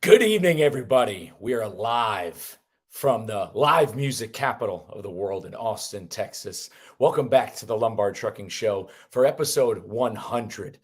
Good evening, everybody. We are live from the live music capital of the world in Austin, Texas. Welcome back to the Lombard Trucking Show for episode 100.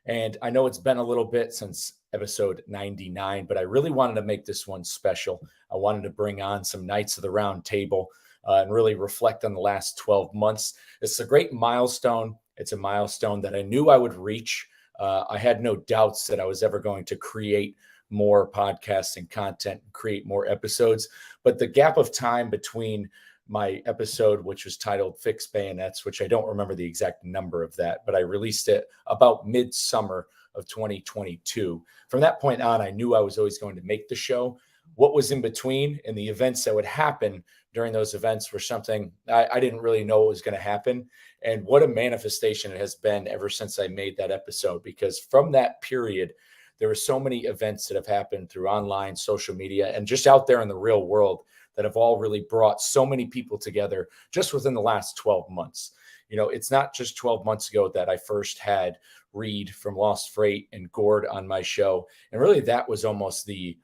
And I know it's been a little bit since episode 99, but I really wanted to make this one special. I wanted to bring on some Knights of the Round Table and really reflect on the last 12 months. It's a great milestone. It's a milestone that I knew I would reach. I had no doubts that I was ever going to create more podcasting content and create more episodes. But the gap of time between my episode, which was titled Fix Bayonets, which I don't remember the exact number of that, but I released it about midsummer of 2022. From that point on, I knew I was always going to make the show. What was in between and the events that would happen during those events were something I didn't really know what was going to happen. And what a manifestation it has been ever since I made that episode, because from that period, there are so many events that have happened through online, social media, and just out there in the real world that have all really brought so many people together just within the last 12 months. You know, it's not just 12 months ago that I first had Reed from Lost Freight and Gord on my show. And really that was almost the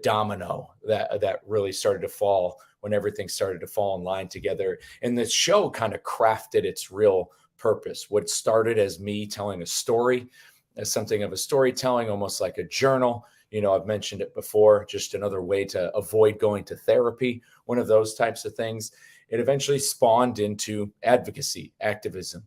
domino that really started to fall when everything started to fall in line together. And the show kind of crafted its real purpose. What started as me telling a story, as something of a storytelling, almost like a journal. You know, I've mentioned it before, just another way to avoid going to therapy, one of those types of things. It eventually spawned into advocacy, activism.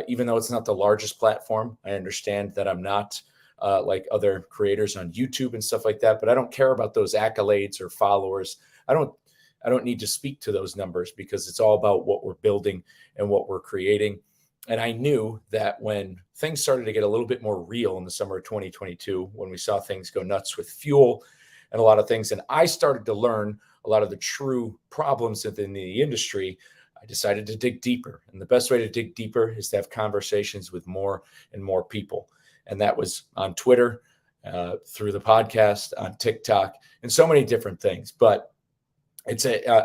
Even though it's not the largest platform, I understand that I'm not like other creators on YouTube and stuff like that, but I don't care about those accolades or followers. I don't need to speak to those numbers because it's all about what we're building and what we're creating. And I knew that when things started to get a little bit more real in the summer of 2022, when we saw things go nuts with fuel and a lot of things, and I started to learn a lot of the true problems within the industry, I decided to dig deeper. And the best way to dig deeper is to have conversations with more and more people. And that was on Twitter, through the podcast, on TikTok, and so many different things. But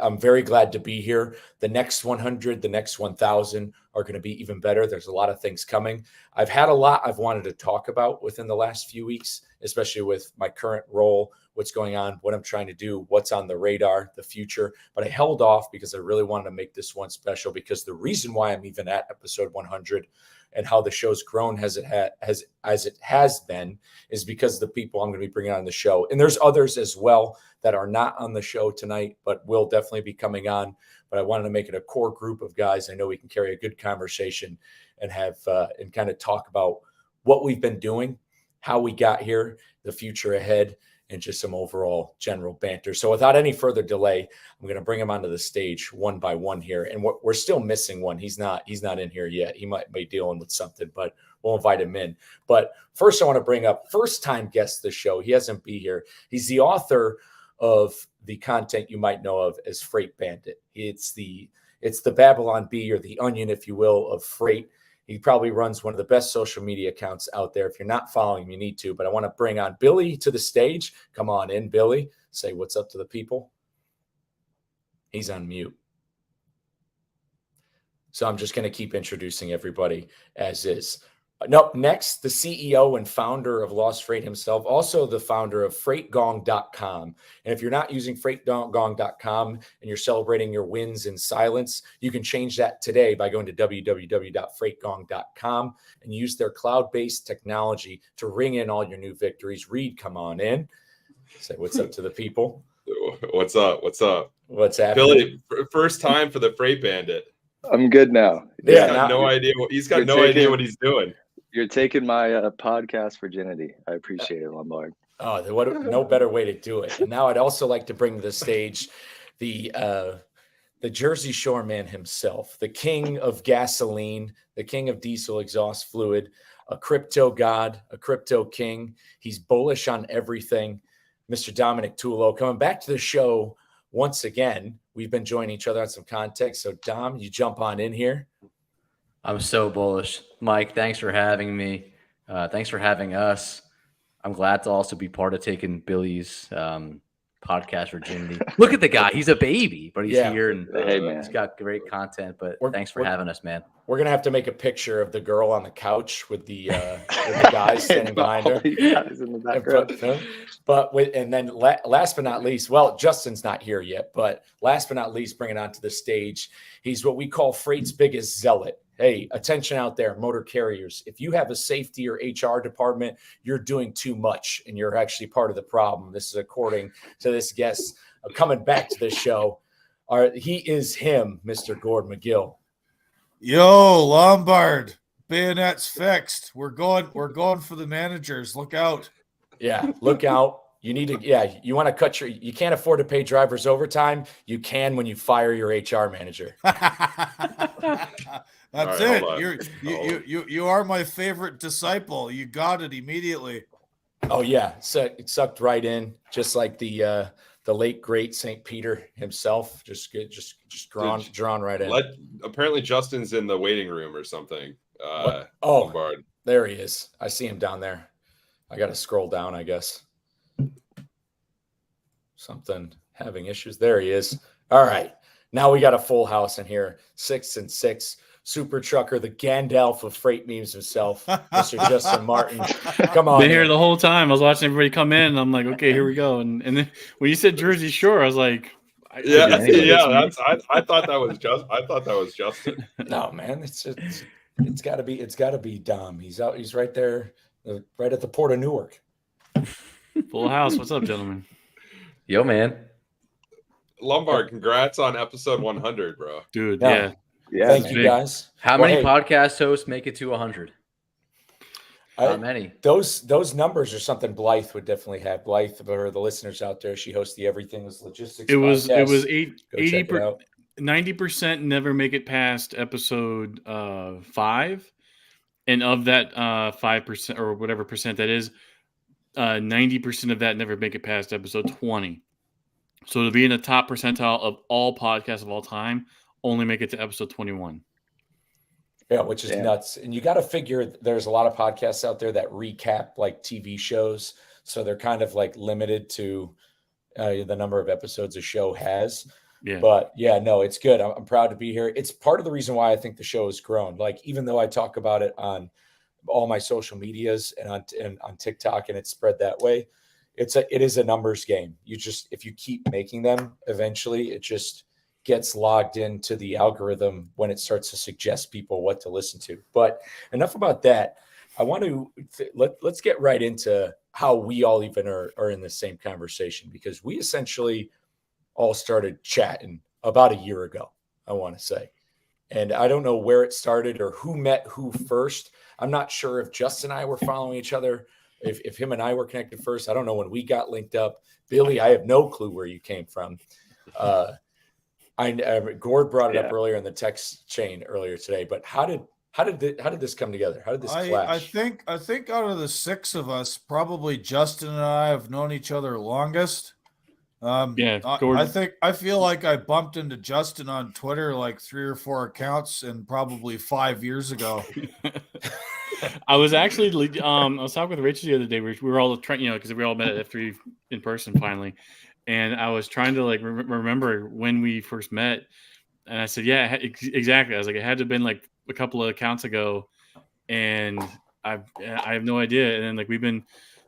I'm very glad to be here. The next 100, the next 1,000 are going to be even better. There's a lot of things coming. I've had a lot I've wanted to talk about within the last few weeks, especially with my current role, what's going on, what I'm trying to do, what's on the radar, the future. But I held off because I really wanted to make this one special, because the reason why I'm even at episode 100 and how the show's grown as it has been is because of the people I'm going to be bringing on the show. And there's others as well that are not on the show tonight, but will definitely be coming on. But I wanted to make it a core group of guys I know we can carry a good conversation and have and kind of talk about what we've been doing, how we got here, the future ahead, and just some overall general banter. So without any further delay, I'm going to bring him onto the stage one by one here. And we're still missing one. He's not in here yet. He might be dealing with something, but we'll invite him in. But first, I want to bring up first-time guest of the show. He hasn't been here. He's the author of the content you might know of as Freight Bandit. It's the Babylon Bee, or the Onion, if you will, of freight. He probably runs one of the best social media accounts out there. If you're not following him, you need to. But I want to bring on Billy to the stage. Come on in, Billy. Say what's up to the people. He's on mute. So I'm just going to keep introducing everybody as is. Nope. Next, the CEO and founder of Lost Freight himself, also the founder of FreightGong.com. And if you're not using FreightGong.com and you're celebrating your wins in silence, you can change that today by going to www.freightgong.com and use their cloud-based technology to ring in all your new victories. Reed, come on in. Say what's up to the people. What's up? What's up? What's happening? Billy, first time for the Freight Bandit. I'm good now. He's got no idea what he's doing. You're taking my podcast virginity. I appreciate it, Lombard. Oh, no better way to do it. And now I'd also like to bring to the stage the Jersey Shore man himself, the king of gasoline, the king of diesel exhaust fluid, a crypto god, a crypto king. He's bullish on everything. Mr. Dominic Tulo coming back to the show once again. We've been joining each other on some context. So, Dom, you jump on in here. I'm so bullish. Mike, thanks for having me. Thanks for having us. I'm glad to also be part of taking Billy's podcast virginity. Look at the guy; he's a baby, but he's here and Hey, man. he's got great content. But thanks for having us, man. We're gonna have to make a picture of the girl on the couch with the guys standing behind her. Guys in the background. And then last but not least, well, Justin's not here yet, but last but not least, bringing onto the stage, he's what we call Freight's biggest zealot. Hey, attention out there, motor carriers. If you have a safety or HR department, you're doing too much and you're actually part of the problem. This is according to this guest coming back to the show. He is him, Mr. Gord McGill. Yo, Lombard, bayonets fixed. We're going for the managers. Look out. Yeah, look out. You need to, you want to cut you can't afford to pay drivers overtime. You can when you fire your HR manager. That's it. You are my favorite disciple. You got it immediately. Oh yeah, so it sucked right in, just like the late great St. Peter himself. Just drawn right in. Apparently, Justin's in the waiting room or something. Lombard. There he is. I see him down there. I got to scroll down, I guess. Something having issues. There he is. All right. Now we got a full house in here. 6 and 6. Super trucker, the Gandalf of freight memes himself, Mr. Justin Martin. Come on. Been here the whole time. I was watching everybody come in, and I'm like, okay, here we go. And then when you said Jersey Shore, I was like, I thought that was Justin. No, man, it's got to be Dom. He's right there, right at the port of Newark. Full house. What's up, gentlemen? Yo, man. Lombard, congrats on episode 100, bro. Dude, yeah. Thank you, guys. How many podcast hosts make it to 100? Not many. Those numbers are something Blythe would definitely have. Blythe, for the listeners out there, she hosts the Everything Was Logistics. It was podcast. 90% never make it past episode 5, and of that 5% or whatever percent that is, 90% of that never make it past episode 20. So to be in the top percentile of all podcasts of all time, only make it to episode 21. Yeah, which is nuts. And you got to figure there's a lot of podcasts out there that recap like TV shows. So they're kind of like limited to the number of episodes a show has. Yeah. But yeah, no, it's good. I'm proud to be here. It's part of the reason why I think the show has grown. Like, even though I talk about it on all my social medias and on TikTok and it's spread that way, it is a numbers game. If you keep making them, eventually it just gets logged into the algorithm when it starts to suggest people what to listen to. But enough about that. I want to let's get right into how we all even are in the same conversation, because we essentially all started chatting about a year ago, I want to say. And I don't know where it started or who met who first. I'm not sure if Justin and I were following each other, if him and I were connected first. I don't know when we got linked up. Billy, I have no clue where you came from. Gord brought it up earlier in the text chain earlier today, but how did this come together? How did this clash? I think out of the 6 of us, probably Justin and I have known each other longest. I feel like I bumped into Justin on Twitter like 3 or 4 accounts and probably 5 years ago. I was actually I was talking with Rachel the other day. We were all trying, because we all met at F3 in person finally. And I was trying to like remember when we first met, and I said, "Yeah, exactly." I was like, "It had to have been like a couple of accounts ago," and I have no idea. And then like we've been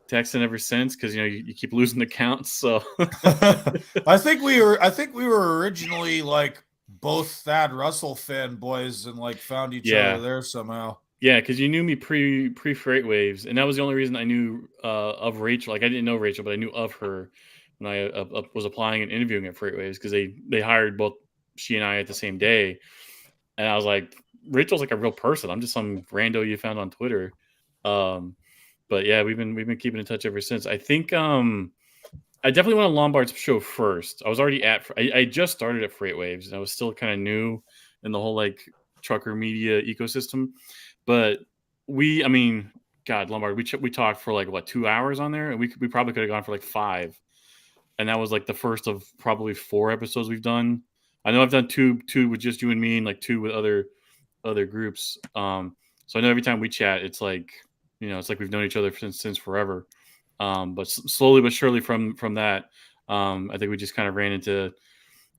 texting ever since, because you keep losing accounts. So I think we were originally like both Thad Russell fanboys and like found each other there somehow. Yeah, because you knew me pre Freight Waves, and that was the only reason I knew of Rachel. Like I didn't know Rachel, but I knew of her when I was applying and interviewing at Freight Waves, because they hired both she and I at the same day. And I was like, Rachel's like a real person. I'm just some rando you found on Twitter. But yeah, we've been keeping in touch ever since. I think I definitely went on Lombard's show first. I was already I just started at Freight Waves, and I was still kind of new in the whole like trucker media ecosystem. But Lombard, we talked for like 2 hours on there, and we probably could have gone for like 5. And that was like the first of probably 4 episodes we've done. I know I've done two with just you and me, and like 2 with other groups. So I know every time we chat, it's like, it's like we've known each other since forever. But slowly but surely from that, I think we just kind of ran into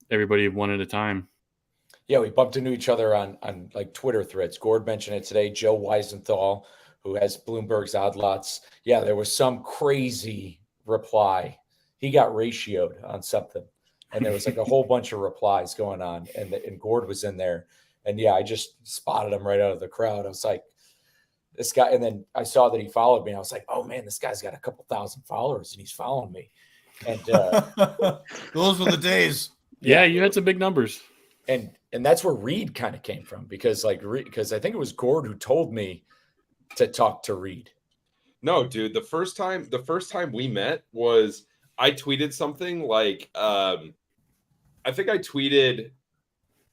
everybody one at a time. Yeah, we bumped into each other on like Twitter threads. Gord mentioned it today. Joe Weisenthal, who has Bloomberg's Odd Lots. Yeah, there was some crazy reply. He got ratioed on something, and there was like a whole bunch of replies going on, and Gord was in there. And yeah, I just spotted him right out of the crowd. I was like, this guy. And then I saw that he followed me. And I was like, oh man, this guy's got a couple thousand followers and he's following me. And those were the days. Yeah, you had some big numbers. And that's where Reed kind of came from, because I think it was Gord who told me to talk to Reed. No, dude, the first time we met was I tweeted something like I think I tweeted,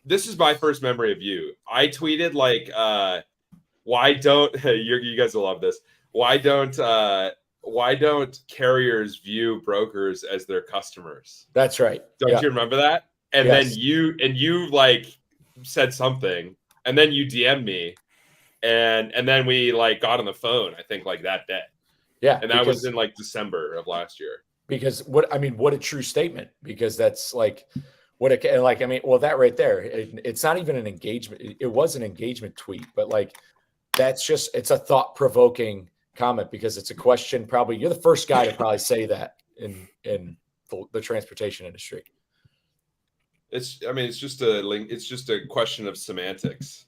this is my first memory of you. I tweeted like why don't you guys will love this. Why don't carriers view brokers as their customers? That's right. Don't you remember that? And yes. then you like said something, and then you DM'd me, and then we like got on the phone, I think like that day. Yeah. And that was in like December of last year. Because what a true statement, because that's like that right there, it's not even an engagement. It was an engagement tweet, but like, it's a thought-provoking comment, because it's a question. Probably you're the first guy to probably say that in the transportation industry. It's just a question of semantics,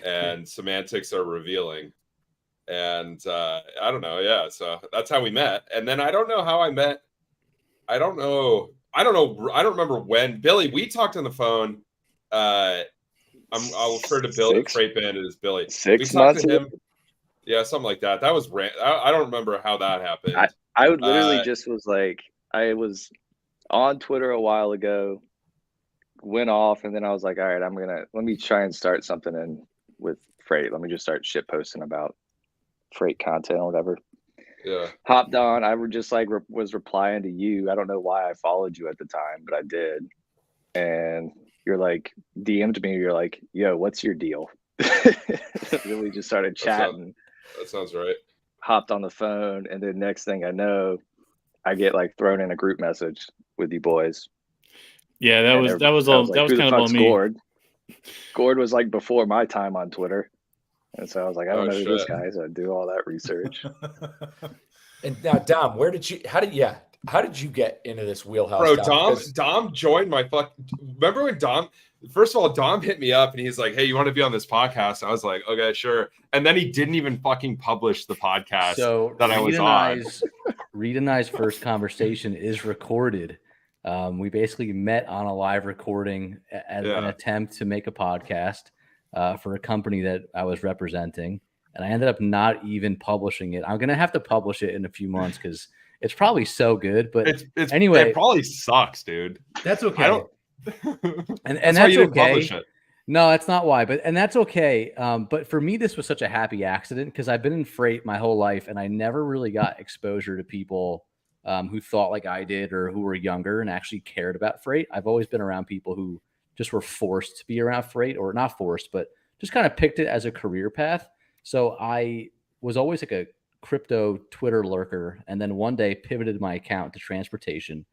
and semantics are revealing. And I don't know. Yeah. So that's how we met. And then I don't know how I met. I don't know. I don't remember when. Billy, we talked on the phone. I'll refer to Billy, Freight Bandit as Billy. 6 months ago? Yeah, something like that. That was I don't remember how that happened. I would literally just was like, I was on Twitter a while ago, went off, and then I was like, all right, let me try and start something with Freight. Let me just start shit posting about Freight content or whatever. Yeah. Hopped on. I just like was replying to you. I don't know why I followed you at the time, but I did. And you're like, DM'd me. You're like, yo, what's your deal? Then we just started chatting. That sounds right. Hopped on the phone, and then next thing I know, I get like thrown in a group message with you boys. Yeah, that was kind of on me. Gord was like before my time on Twitter. And so I was like, I don't know who this guy is. I do all that research. And now, Dom, how did you get into this wheelhouse? Bro, Dom joined my remember when first of all, Dom hit me up and he's like, hey, you want to be on this podcast? I was like, okay, sure. And then he didn't even fucking publish the podcast that I was on. Reed and I's first conversation is recorded. We basically met on a live recording as an attempt to make a podcast for a company that I was representing, and I ended up not even publishing it. I'm gonna have to publish it in a few months because it's probably so good. But anyway, it probably sucks, dude. That's okay. and that's that's okay. No, that's not why. And that's okay. But for me, this was such a happy accident because I've been in freight my whole life, and I never really got exposure to people who thought like I did or who were younger and actually cared about freight. I've always been around people who just were forced to be around freight, or not forced, but just kind of picked it as a career path. So I was always like a crypto Twitter lurker. And then one day pivoted my account to transportation,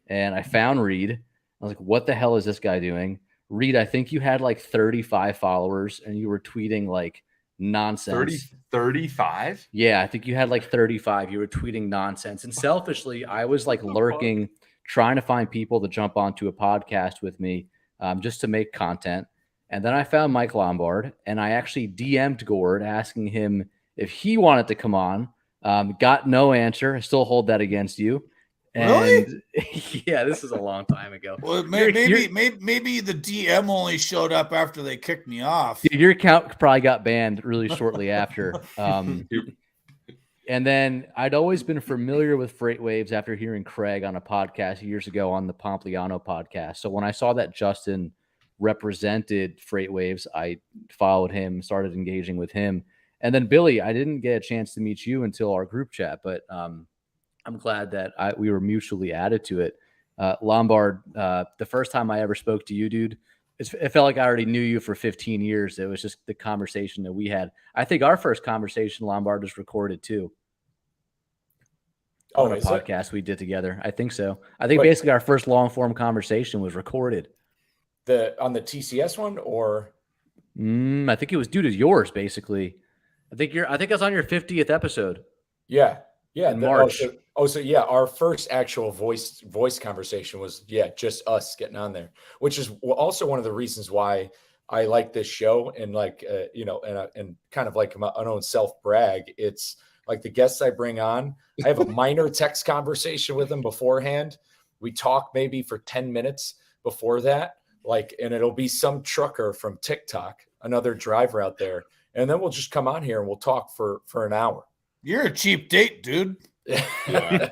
and I found Reed. I was like, what the hell is this guy doing? Reed, I think you had like 35 followers and you were tweeting like nonsense. 35? Yeah, I think you had like 35. You were tweeting nonsense. And selfishly, I was like lurking, trying to find people to jump onto a podcast with me. Just to make content. And then I found Mike Lombard, and I actually DM'd Gord asking him if he wanted to come on. Got no answer. I still hold that against you. And really? Yeah, this is a long time ago. Well, maybe the DM only showed up after they kicked me off. Your account probably got banned really shortly after. And then I'd always been familiar with Freight Waves after hearing Craig on a podcast years ago on the Pompliano podcast. So when I saw that Justin represented Freight Waves, I followed him, started engaging with him. And then Billy, I didn't get a chance to meet you until our group chat, but I'm glad that we were mutually added to it. Lombard, the first time I ever spoke to you, dude, it felt like I already knew you for 15 years. It was just the conversation that we had. I think our first conversation, Lombard, was recorded too. on Oh, a is it? podcast we did together. I think so. I think Wait. basically our first long form conversation was recorded. On the TCS one, or I think it was due to yours, basically. I think I was on your 50th episode. yeah. In March. So yeah, our first actual voice conversation was just us getting on there, which is also one of the reasons why I like this show, and like and kind of like my own self brag. It's like the guests I bring on, I have a minor text conversation with them beforehand. We talk maybe for 10 minutes before that, and it'll be some trucker from TikTok, another driver out there, and then we'll just come on here and we'll talk for an hour. You're a cheap date, dude. Yeah.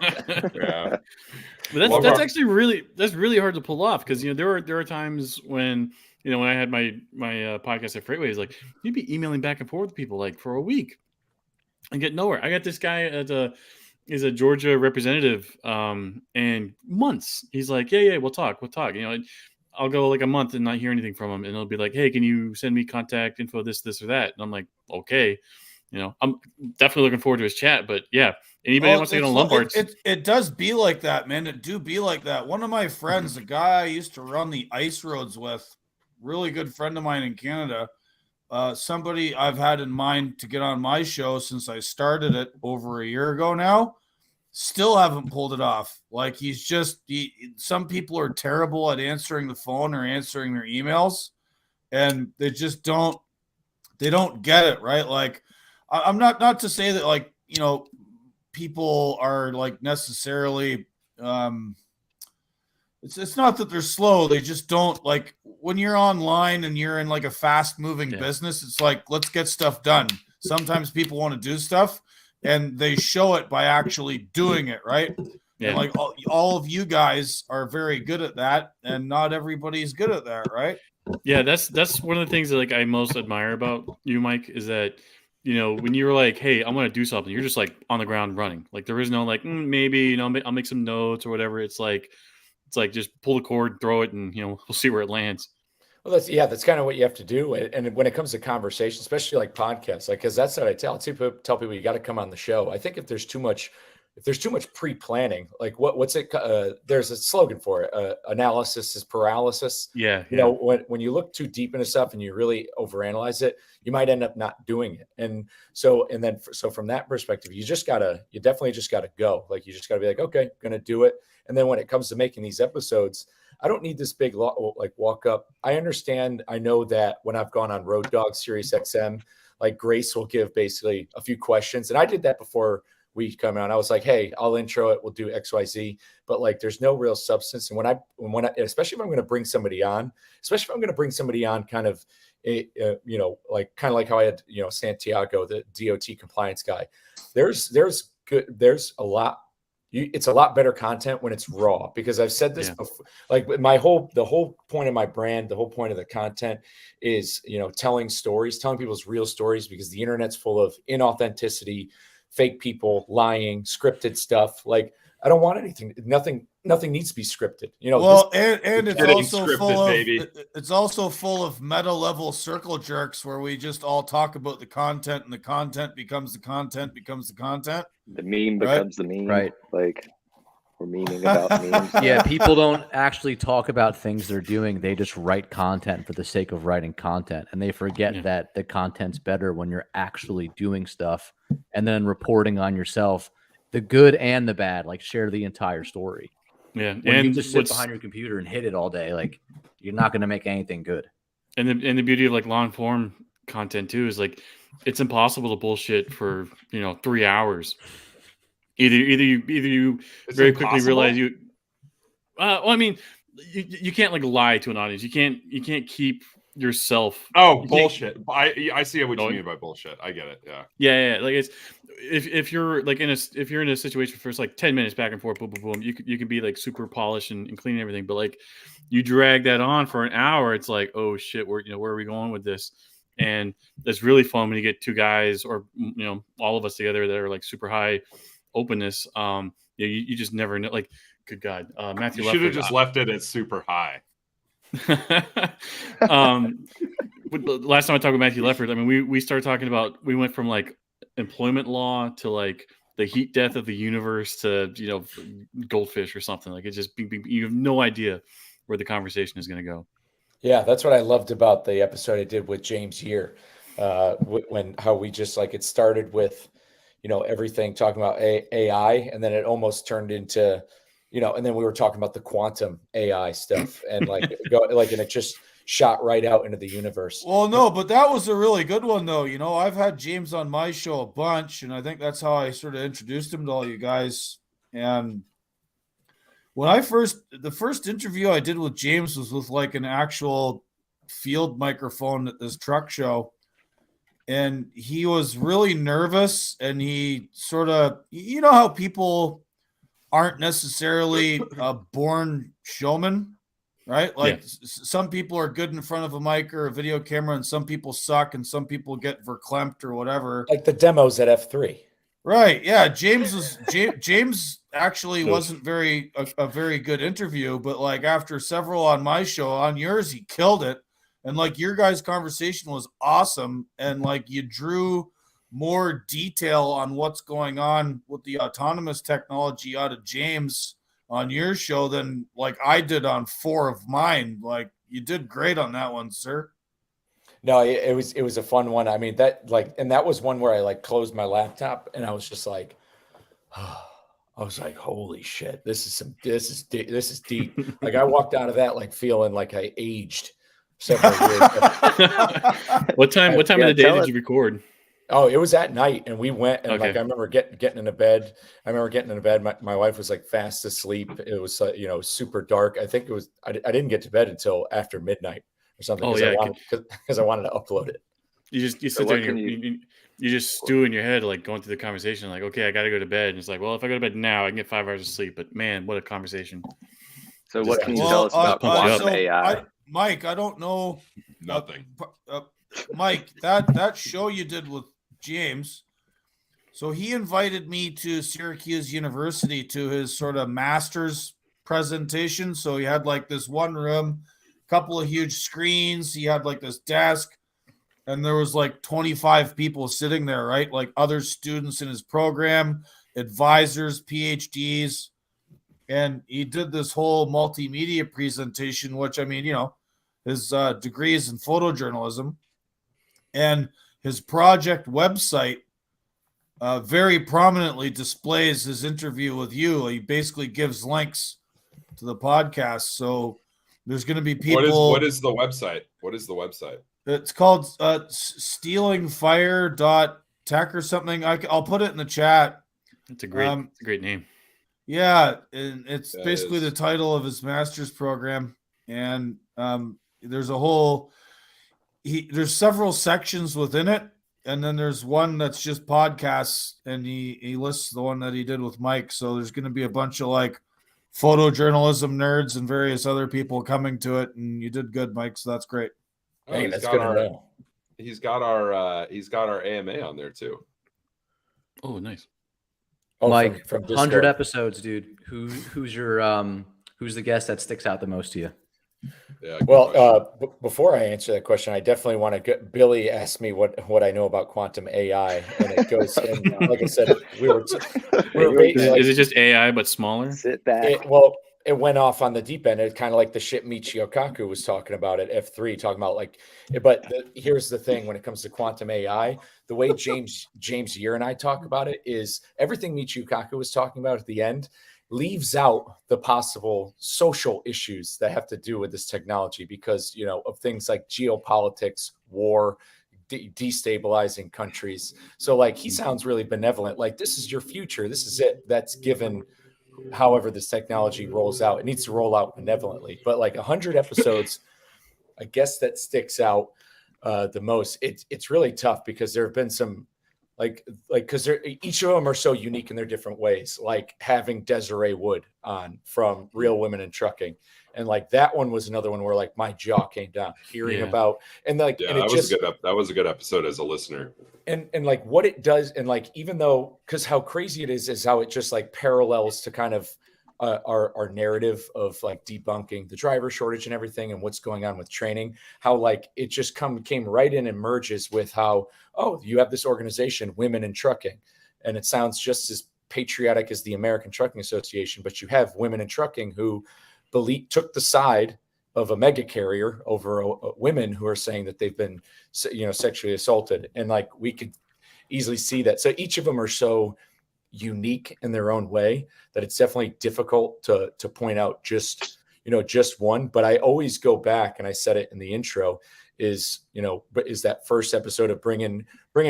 But that's actually really hard to pull off, because there are times when when I had my podcast at Freightways, like you'd be emailing back and forth with people like for a week and get nowhere. I got this guy is a Georgia representative, and months he's like, yeah, we'll talk. I'll go like a month and not hear anything from him, and it'll be like, hey, can you send me contact info, this or that? And I'm like, okay. I'm definitely looking forward to his chat, but yeah, anybody wants to get on Lombard. It does be like that, man. It do be like that. One of my friends, the guy I used to run the ice roads with, really good friend of mine in Canada, somebody I've had in mind to get on my show since I started it over a year ago now, still haven't pulled it off. Like some people are terrible at answering the phone or answering their emails, and they just don't get it, right? Like, I'm not to say that, like, people are like necessarily, it's not that they're slow. They just don't, like, when you're online and you're in like a fast moving business, it's like, let's get stuff done. Sometimes people want to do stuff and they show it by actually doing it, right? Yeah. And like all of you guys are very good at that, and not everybody's good at that, right? Yeah, that's one of the things that like I most admire about you, Mike, is that when you're like, hey, I'm going to do something, you're just like on the ground running. Like there is no like, maybe, I'll make some notes or whatever. It's like just pull the cord, throw it, and, we'll see where it lands. Well, that's kind of what you have to do. And when it comes to conversation, especially like podcasts, like, because that's what I tell people, you got to come on the show. I think if there's too much pre-planning, like what's it? There's a slogan for it. Analysis is paralysis. Yeah. When you look too deep into stuff and you really overanalyze it, you might end up not doing it. And so from that perspective, you definitely just got to go. Like, you just got to be like, okay, I'm going to do it. And then when it comes to making these episodes, I don't need this big like walk up. I understand. I know that when I've gone on Road Dog Sirius XM, like Grace will give basically a few questions. And I did that before we come out. I was like, hey, I'll intro it. We'll do XYZ. But like, there's no real substance. And when I, especially if I'm going to bring somebody on, kind of, like how I had, Santiago, the DOT compliance guy, there's a lot. It's a lot better content when it's raw, because I've said this before. Like the whole point of my brand, the whole point of the content is, telling people's real stories, because the internet's full of inauthenticity, fake people, lying, scripted stuff. Like, I don't want anything. Nothing needs to be scripted. Well, and it's also full of it's also full of meta level circle jerks where we just all talk about the content, and the content becomes the content becomes the content. The meme becomes the meme. Right. Like, we're memeing about memes. Yeah, people don't actually talk about things they're doing. They just write content for the sake of writing content, and they forget that the content's better when you're actually doing stuff and then reporting on yourself, the good and the bad. Like, share the entire story. Yeah, when and you just sit behind your computer and hit it all day, like, you're not going to make anything good. And the beauty of like long form content too is like, it's impossible to bullshit for 3 hours. Either you very quickly realize you. Well, I mean, you can't like lie to an audience. You can't keep yourself. Oh, bullshit! I see what you mean by bullshit. I get it. Yeah. Like, it's if you're like if you're in a situation for like 10 minutes back and forth, boom, boom, boom, you can be like super polished and clean everything. But like, you drag that on for an hour, it's like, oh shit, where are we going with this? And it's really fun when you get two guys or all of us together that are like super high openness. You just never know. Like, good God, Matthew should have just left it at super high. Last time I talked with Matthew Lefford, I mean, we started talking about, we went from like employment law to like the heat death of the universe to goldfish or something. Like it's just you have no idea where the conversation is going to go. Yeah, that's what I loved about the episode I did with James Year. When how we just like it started with, everything talking about AI, and then it almost turned into, and then we were talking about the quantum AI stuff, and and it just shot right out into the universe. Well, no, but that was a really good one, though. I've had James on my show a bunch, and I think that's how I sort of introduced him to all you guys. And when the first interview I did with James was with like an actual field microphone at this truck show. And he was really nervous, and he sort of, how people aren't necessarily born showmen, right? Like some people are good in front of a mic or a video camera, and some people suck, and some people get verklempt or whatever. Like the demos at F3. Right. Yeah. James actually wasn't a very good interview, but like after several on my show, on yours, he killed it. And like your guys' conversation was awesome. And like you drew more detail on what's going on with the autonomous technology out of James on your show than like I did on 4 of mine. Like you did great on that one, sir. No, it was a fun one. I mean, and that was one where I like closed my laptop and I was just like, I was like, holy shit, this is deep. Like I walked out of that like feeling like I aged several years. What time of the day did you record? Oh, it was at night, and we went, and Okay. like I remember getting into bed. My wife was like fast asleep. It was super dark. I think it was. I didn't get to bed until after midnight or something. Oh, because I wanted to upload it. You sit there and you just stew in your head, like going through the conversation, like, okay, I got to go to bed. And it's like, well, if I go to bed now, I can get 5 hours of sleep. But man, what a conversation! So what can you tell us about quantum AI? Mike, I don't know Nothing. Mike, that show you did with James, so he invited me to Syracuse University to his sort of master's presentation. So he had like this one room, couple of huge screens. He had like this desk, and there was like 25 people sitting there, right? Like other students in his program, advisors, PhDs. And he did this whole multimedia presentation, which I mean, his degrees in photojournalism, and his project website very prominently displays his interview with you. He basically gives links to the podcast. So there's going to be people. What is the website? What is the website? It's called stealingfire.tech or something. I'll put it in the chat. It's a great name. Yeah, and it's basically the title of his master's program. And there's there's several sections within it, and then there's one that's just podcasts, and he lists the one that he did with Mike. So there's going to be a bunch of like photojournalism nerds and various other people coming to it, and you did good, Mike. So that's great. Oh, Hey, that's good to know. He's got our AMA on there too. Oh, nice. Oh, Mike, from 100 episodes, dude. Who's the guest that sticks out the most to you? Yeah. Well, before I answer that question, I definitely want to get Billy asked me what I know about quantum AI, and it goes in. Like I said, Is it just AI but smaller? Sit back. It went off on the deep end. It's kind of like the shit Michio Kaku was talking about at F3, talking about like. But here's the thing: when it comes to quantum AI, the way James Year and I talk about it is everything Michio Kaku was talking about at the end leaves out the possible social issues that have to do with this technology because, of things like geopolitics, war, destabilizing countries. So like he sounds really benevolent. Like this is your future. This is it. That's given however this technology rolls out. It needs to roll out benevolently. But like 100 episodes, I guess that sticks out the most. It's really tough because there have been some because each of them are so unique in their different ways, like having Desiree Wood on from Real Women in Trucking. And like that one was another one where like my jaw came down hearing about, and like, yeah, and that was a good episode as a listener. And like what it does. And like, even though, cause how crazy it is how it just like parallels to kind of our narrative of like debunking the driver shortage and everything and what's going on with training, how like it just came right in and merges with how, oh, you have this organization, Women in Trucking, and it sounds just as patriotic as the American Trucking Association, but you have women in trucking who took the side of a mega carrier over women who are saying that they've been, sexually assaulted. And like, we could easily see that. So each of them are so unique in their own way that it's definitely difficult to point out just one. But I always go back, and I said it in the intro, is that first episode of bringing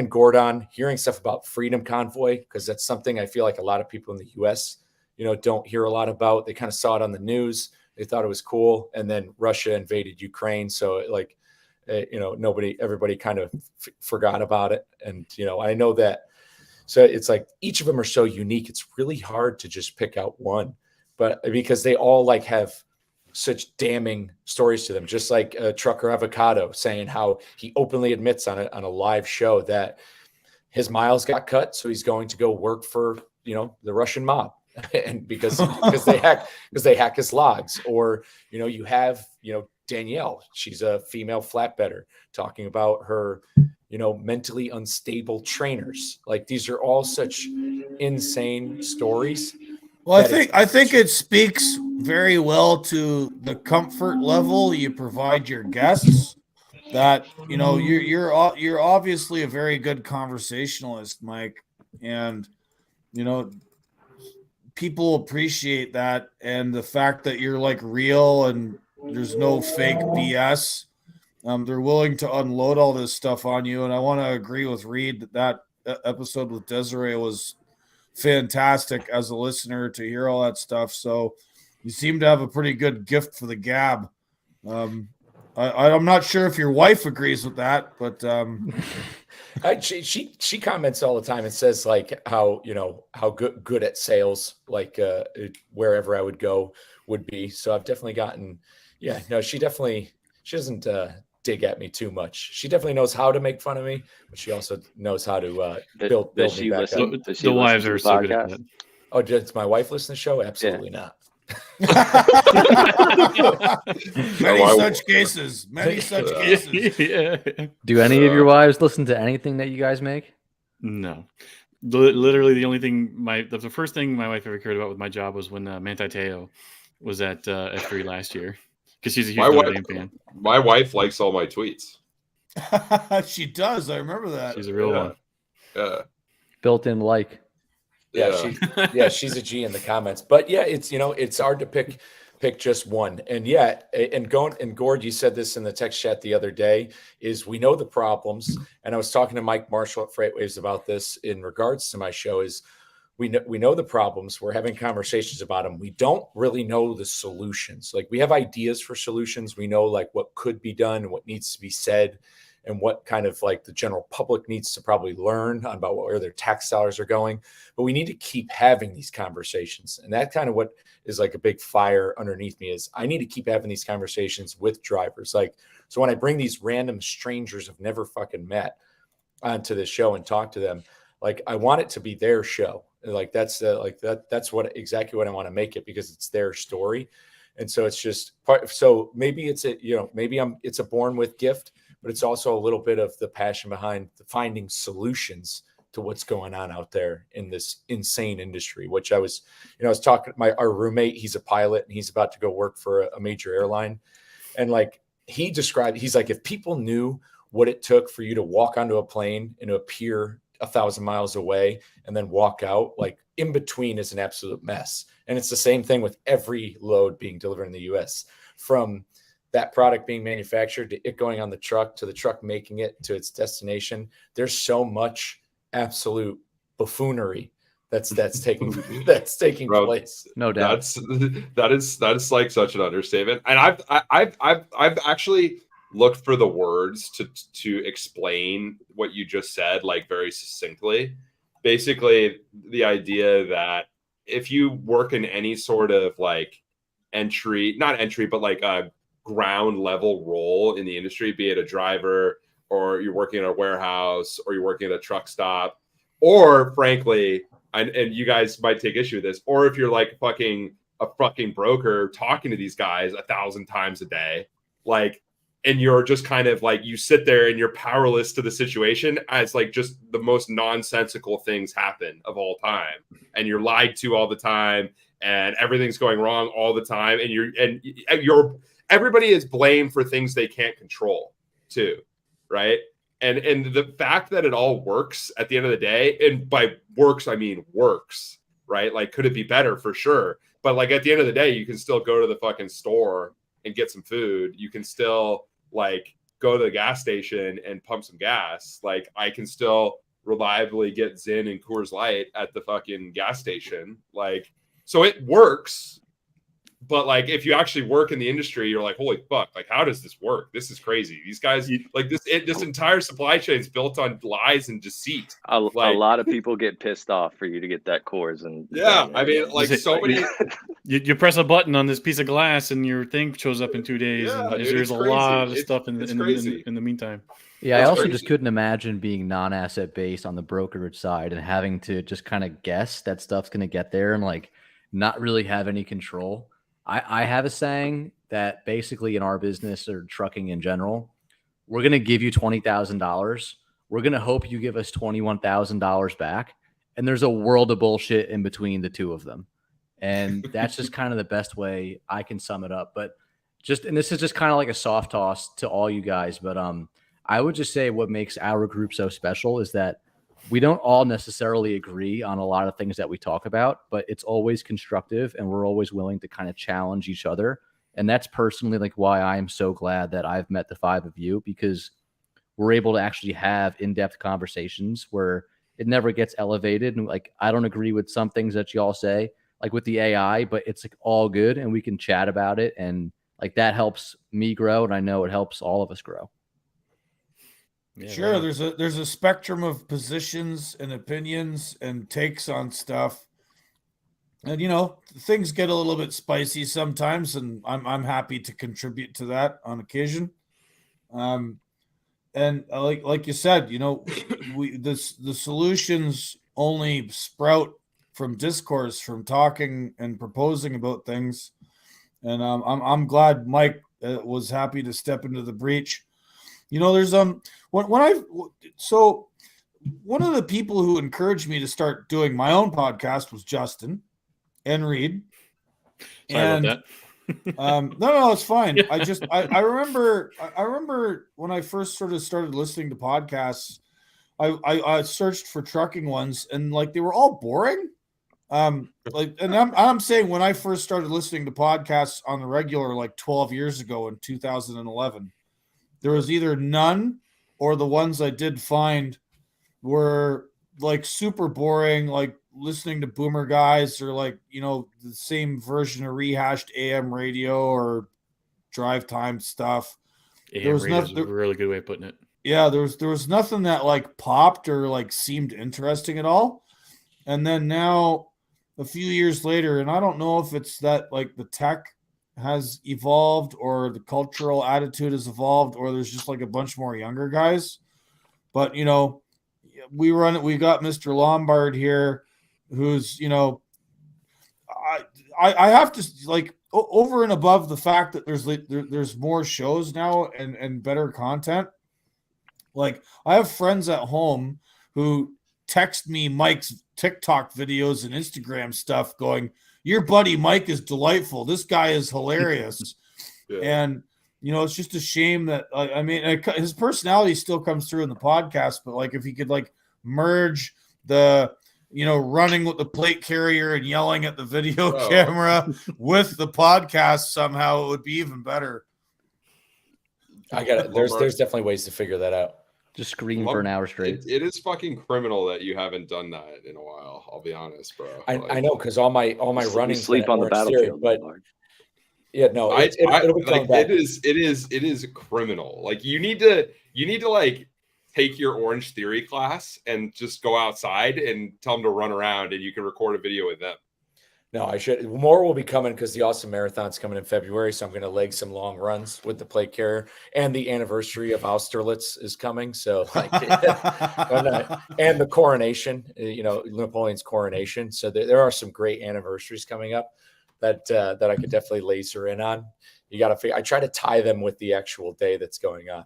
Gordon, hearing stuff about Freedom Convoy, because that's something I feel like a lot of people in the US don't hear a lot about. They kind of saw it on the news, they thought it was cool, and then Russia invaded Ukraine, so like everybody kind of forgot about it. And I know that. So it's like each of them are so unique. It's really hard to just pick out one, but because they all like have such damning stories to them, just like Trucker Avocado saying how he openly admits on a live show that his miles got cut, so he's going to go work for the Russian mob, and because they hack his logs. Or you have Danielle, she's a female flatbedder, talking about her mentally unstable trainers. Like, these are all such insane stories. Well, I think it speaks very well to the comfort level you provide your guests. That you're obviously a very good conversationalist, Mike, and people appreciate that, and the fact that you're like real and there's no fake BS. They're willing to unload all this stuff on you, and I want to agree with Reed that episode with Desiree was fantastic as a listener to hear all that stuff. So you seem to have a pretty good gift for the gab. I'm not sure if your wife agrees with that, but she comments all the time and says like how good at sales, like wherever I would go would be. So I've definitely gotten, she doesn't dig at me too much. She definitely knows how to make fun of me, but she also knows how to build me back up. The wives are so good at that. Oh, does my wife listen to the show? Absolutely not. Many such cases. Yeah. Do any of your wives listen to anything that you guys make? No. Literally, the only thing the first thing my wife ever cared about with my job was when Manti Te'o was at F3 last year, because she's a huge Notre Dame fan. My wife likes all my tweets. She does. I remember that. She's a real one. Yeah. Built-in like. Yeah, she's a G in the comments. But yeah, it's hard to pick just one. And Gord, you said this in the text chat the other day, is we know the problems. And I was talking to Mike Marshall at Freightwaves about this in regards to my show, is we know the problems. We're having conversations about them. We don't really know the solutions. Like, we have ideas for solutions. We know like what could be done and what needs to be said, and what kind of like the general public needs to probably learn about where their tax dollars are going. But we need to keep having these conversations. And that kind of what is like a big fire underneath me is I need to keep having these conversations with drivers. Like, so when I bring these random strangers I've never fucking met onto this show and talk to them, like, I want it to be their show. Like, that's exactly what I want to make it, because it's their story. And so it's just so maybe it's it's a born with gift, but it's also a little bit of the passion behind finding solutions to what's going on out there in this insane industry, which I was talking to our roommate. He's a pilot and he's about to go work for a major airline. And like, he's like, if people knew what it took for you to walk onto a plane and to appear 1,000 miles away and then walk out, like, in between is an absolute mess. And it's the same thing with every load being delivered in the US, from that product being manufactured to it going on the truck, to the truck making it to its destination. There's so much absolute buffoonery that's taking place. No doubt. That is like such an understatement. And I've actually looked for the words to explain what you just said, like, very succinctly. Basically, the idea that if you work in any sort of like not entry, but like a ground level role in the industry, be it a driver, or you're working in a warehouse, or you're working at a truck stop, or frankly, and you guys might take issue with this, or if you're like a fucking broker talking to these guys 1,000 times a day, like, and you're just kind of like, you sit there and you're powerless to the situation as like just the most nonsensical things happen of all time, and you're lied to all the time, and everything's going wrong all the time, and you're everybody is blamed for things they can't control too, right? And the fact that it all works at the end of the day, and by works I mean works, right? Like, could it be better? For sure. But like at the end of the day, you can still go to the fucking store and get some food. You can still like go to the gas station and pump some gas. Like, I can still reliably get Zin and Coors Light at the fucking gas station. Like, so it works. But like, if you actually work in the industry, you're like, holy fuck, like, how does this work? This is crazy. These guys, like, this entire supply chain is built on lies and deceit. A lot of people get pissed off for you to get that Coors. And yeah, I mean, like, so many. You press a button on this piece of glass and your thing shows up in 2 days. Yeah, and dude, there's a lot of stuff in the meantime. Yeah, I also just couldn't imagine being non-asset based on the brokerage side and having to just kind of guess that stuff's going to get there and like not really have any control. I have a saying that basically in our business or trucking in general, we're going to give you $20,000. We're going to hope you give us $21,000 back. And there's a world of bullshit in between the two of them. And that's just kind of the best way I can sum it up. But and this is just kind of like a soft toss to all you guys. But I would just say what makes our group so special is that we don't all necessarily agree on a lot of things that we talk about, but it's always constructive and we're always willing to kind of challenge each other. And that's personally like why I am so glad that I've met the five of you, because we're able to actually have in-depth conversations where it never gets elevated. And like, I don't agree with some things that y'all say, like with the AI, but it's like all good and we can chat about it. And like, that helps me grow. And I know it helps all of us grow. Yeah, sure. Right. There's a spectrum of positions and opinions and takes on stuff. And, you know, things get a little bit spicy sometimes, and I'm happy to contribute to that on occasion. And like you said, you know, the solutions only sprout from discourse, from talking and proposing about things. And I'm glad Mike was happy to step into the breach. You know, there's so one of the people who encouraged me to start doing my own podcast was Justin and Reed. Sorry about that. No, it's fine. I remember when I first sort of started listening to podcasts, I searched for trucking ones and like they were all boring. Like, and I'm saying when I first started listening to podcasts on the regular, like 12 years ago in 2011, there was either none or the ones I did find were like super boring, like listening to boomer guys or like, you know, the same version of rehashed AM radio or drive time stuff. AM radio is a really good way of putting it. Yeah, there was nothing that like popped or like seemed interesting at all. And then now a few years later, and I don't know if it's that like the tech has evolved or the cultural attitude has evolved or there's just like a bunch more younger guys, but you know, we got Mr. Lombard here who's, you know, I have to like over and above the fact that there's more shows now and better content. Like I have friends at home who text me Mike's TikTok videos and Instagram stuff going, your buddy Mike is delightful. This guy is hilarious. Yeah. And, you know, it's just a shame that, I mean, his personality still comes through in the podcast, but like if he could like merge the, you know, running with the plate carrier and yelling at the video camera with the podcast somehow, it would be even better. I got it. There's definitely ways to figure that out. Just scream for an hour straight. It is fucking criminal that you haven't done that in a while. I'll be honest, bro. I know, because all my running sleep on the battlefield, but yeah, no, it'll be like back. It is criminal. Like you need to like take your Orange Theory class and just go outside and tell them to run around, and you can record a video with them. No, I should. More will be coming because the Austin Marathon's coming in February, so I'm going to leg some long runs with the plate carrier, and the anniversary of Austerlitz is coming. So, like, and the coronation, you know, Napoleon's coronation. So there are some great anniversaries coming up. that I could definitely laser in on. You got to figure. I try to tie them with the actual day that's going on.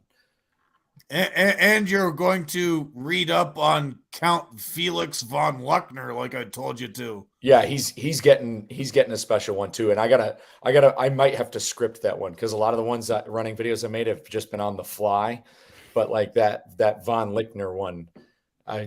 And you're going to read up on Count Felix von Luckner, like I told you to. Yeah, he's getting a special one too, and I might have to script that one because a lot of the ones that running videos I made have just been on the fly, but like that von Lichtner one,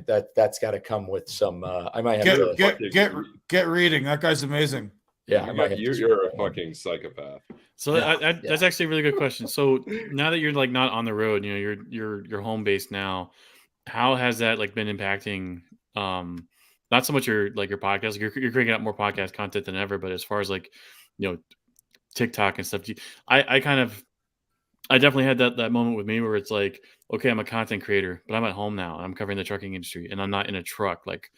that's got to come with some. I might have to get reading. That guy's amazing. Yeah, you're a fucking psychopath. So that's actually a really good question. So now that you're like not on the road, you know, you're home based now. How has that like been impacting? Not so much your podcast. You're cranking out more podcast content than ever, but as far as like, you know, TikTok and stuff, I definitely had that moment with me where it's like, okay, I'm a content creator, but I'm at home now. I'm covering the trucking industry, and I'm not in a truck. Like,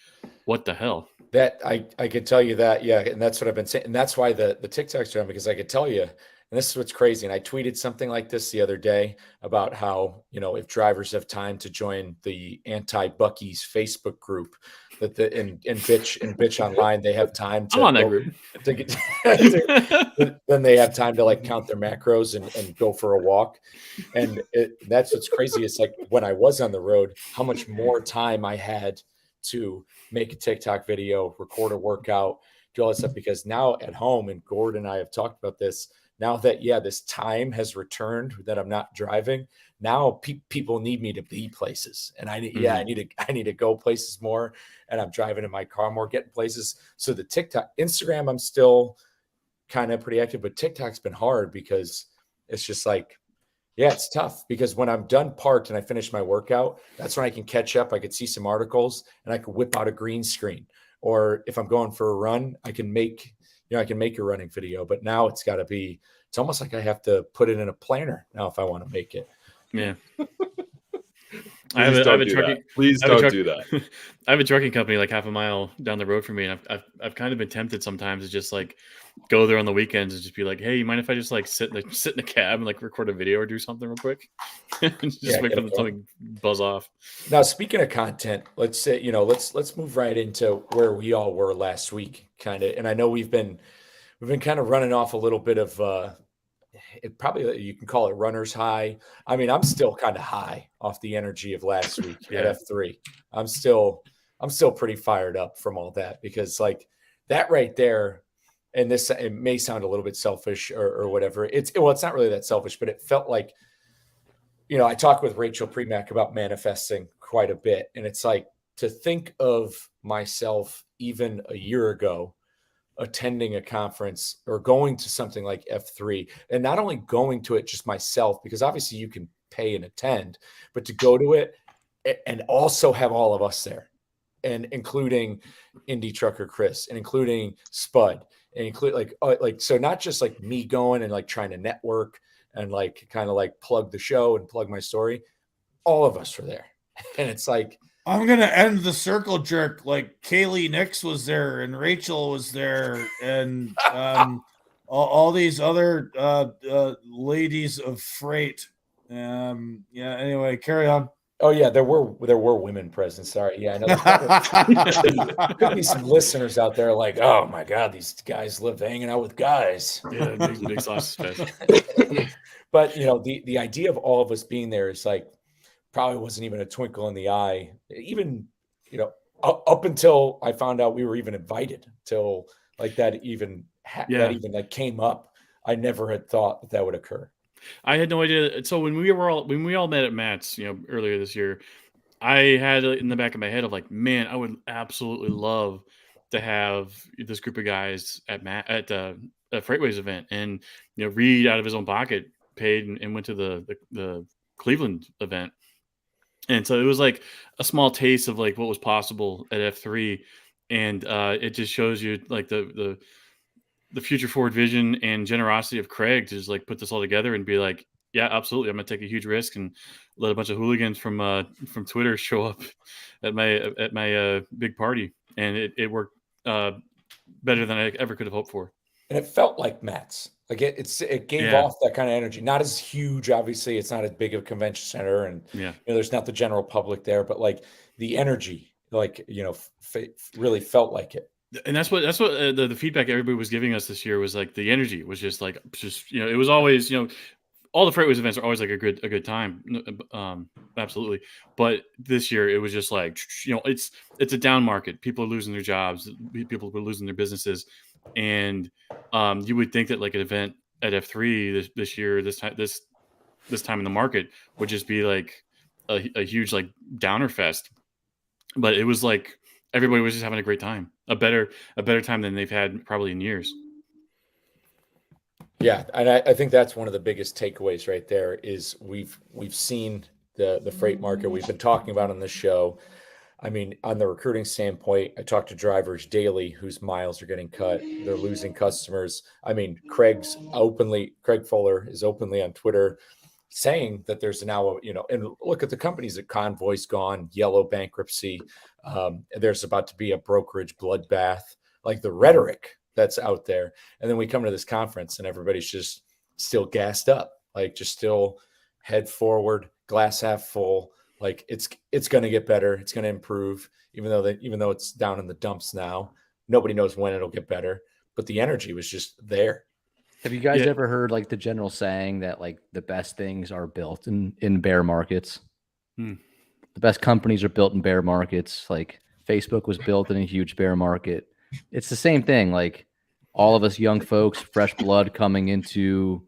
what the hell? That I could tell you that, yeah, and that's what I've been saying, and that's why the TikTok's done, because I could tell you, and this is what's crazy. And I tweeted something like this the other day about how, you know, if drivers have time to join the anti-Bucky's Facebook group, that and bitch online, they have time to. I'm on that group. Then they have time to like count their macros and go for a walk, and that's what's crazy. It's like when I was on the road, how much more time I had to make a TikTok video, record a workout, do all that stuff. Because now at home, and Gord and I have talked about this, now that, this time has returned, that I'm not driving, now people need me to be places. And I need to go places more, and I'm driving in my car more, getting places. So the TikTok, Instagram, I'm still kind of pretty active, but TikTok's been hard because it's just like, it's tough, because when I'm done parked and I finish my workout, that's when I can catch up. I could see some articles and I could whip out a green screen. Or if I'm going for a run, I can make a running video. But now it's almost like I have to put it in a planner now if I want to make it. Yeah. Please don't do that. I have a trucking company like half a mile down the road from me, and I've kind of been tempted sometimes to just like go there on the weekends and just be like, hey, you mind if I just like sit in a cab and like record a video or do something real quick? Just wait for something buzz off. Now, speaking of content, let's say, let's move right into where we all were last week, kind of. And I know we've been kind of running off a little bit of it, probably you can call it runner's high. I mean, I'm still kind of high off the energy of last week at F3. I'm still pretty fired up from all that, because like that right there, and it may sound a little bit selfish or whatever. It's not really that selfish, but it felt like, I talked with Rachel Premack about manifesting quite a bit. And it's like, to think of myself even a year ago attending a conference or going to something like F3, and not only going to it just myself, because obviously you can pay and attend, but to go to it and also have all of us there, and including Indie Trucker Chris, and including Spud, and include so not just like me going and like trying to network and like kind of like plug the show and plug my story. All of us were there. And it's like, I'm going to end the circle jerk. Like Kaylee Nix was there, and Rachel was there, and all these other ladies of freight. Anyway, carry on. Oh yeah, there were women present. Sorry. Yeah, I know there could be some listeners out there like, oh my God, these guys live hanging out with guys. Yeah, big sausage fest. But the idea of all of us being there is like, probably wasn't even a twinkle in the eye, even, up until I found out we were even invited, till like that even that even like came up. I never had thought that would occur. I had no idea. So when we all met at Matt's, earlier this year, I had it in the back of my head of like, man, I would absolutely love to have this group of guys at a Freightways event, and Reed out of his own pocket paid and went to the Cleveland event. And so it was like a small taste of like what was possible at F3, and it just shows you like the future forward vision and generosity of Craig to just like put this all together and be like, yeah, absolutely, I'm gonna take a huge risk and let a bunch of hooligans from Twitter show up at my big party, and it worked better than I ever could have hoped for. And it felt like Matt's. Like it gave off that kind of energy. Not as huge, obviously. It's not as big of a convention center, and there's not the general public there. But like the energy, like really felt like it. And that's what the feedback everybody was giving us this year was like the energy was just it was always all the Freightways events are always like a good time, absolutely. But this year it was just like it's a down market. People are losing their jobs. People are losing their businesses, and you would think that like an event at F3 this year, this time in the market would just be like a huge like downer fest. But it was like everybody was just having a great time, a better time than they've had probably in years. Yeah, and I think that's one of the biggest takeaways right there is we've seen the freight market we've been talking about on this show. I mean, on the recruiting standpoint, I talk to drivers daily whose miles are getting cut. They're losing customers. I mean, Craig Fuller is openly on Twitter saying that there's now, and look at the companies that Convoy's gone, Yellow bankruptcy. There's about to be a brokerage bloodbath, like the rhetoric that's out there. And then we come to this conference and everybody's just still gassed up, like just still head forward, glass half full. Like it's going to get better. It's going to improve, even though it's down in the dumps now. Nobody knows when it'll get better, but the energy was just there. Have you guys ever heard like the general saying that like the best things are built in bear markets? The best companies are built in bear markets. Like Facebook was built in a huge bear market. It's the same thing. Like all of us young folks, fresh blood coming into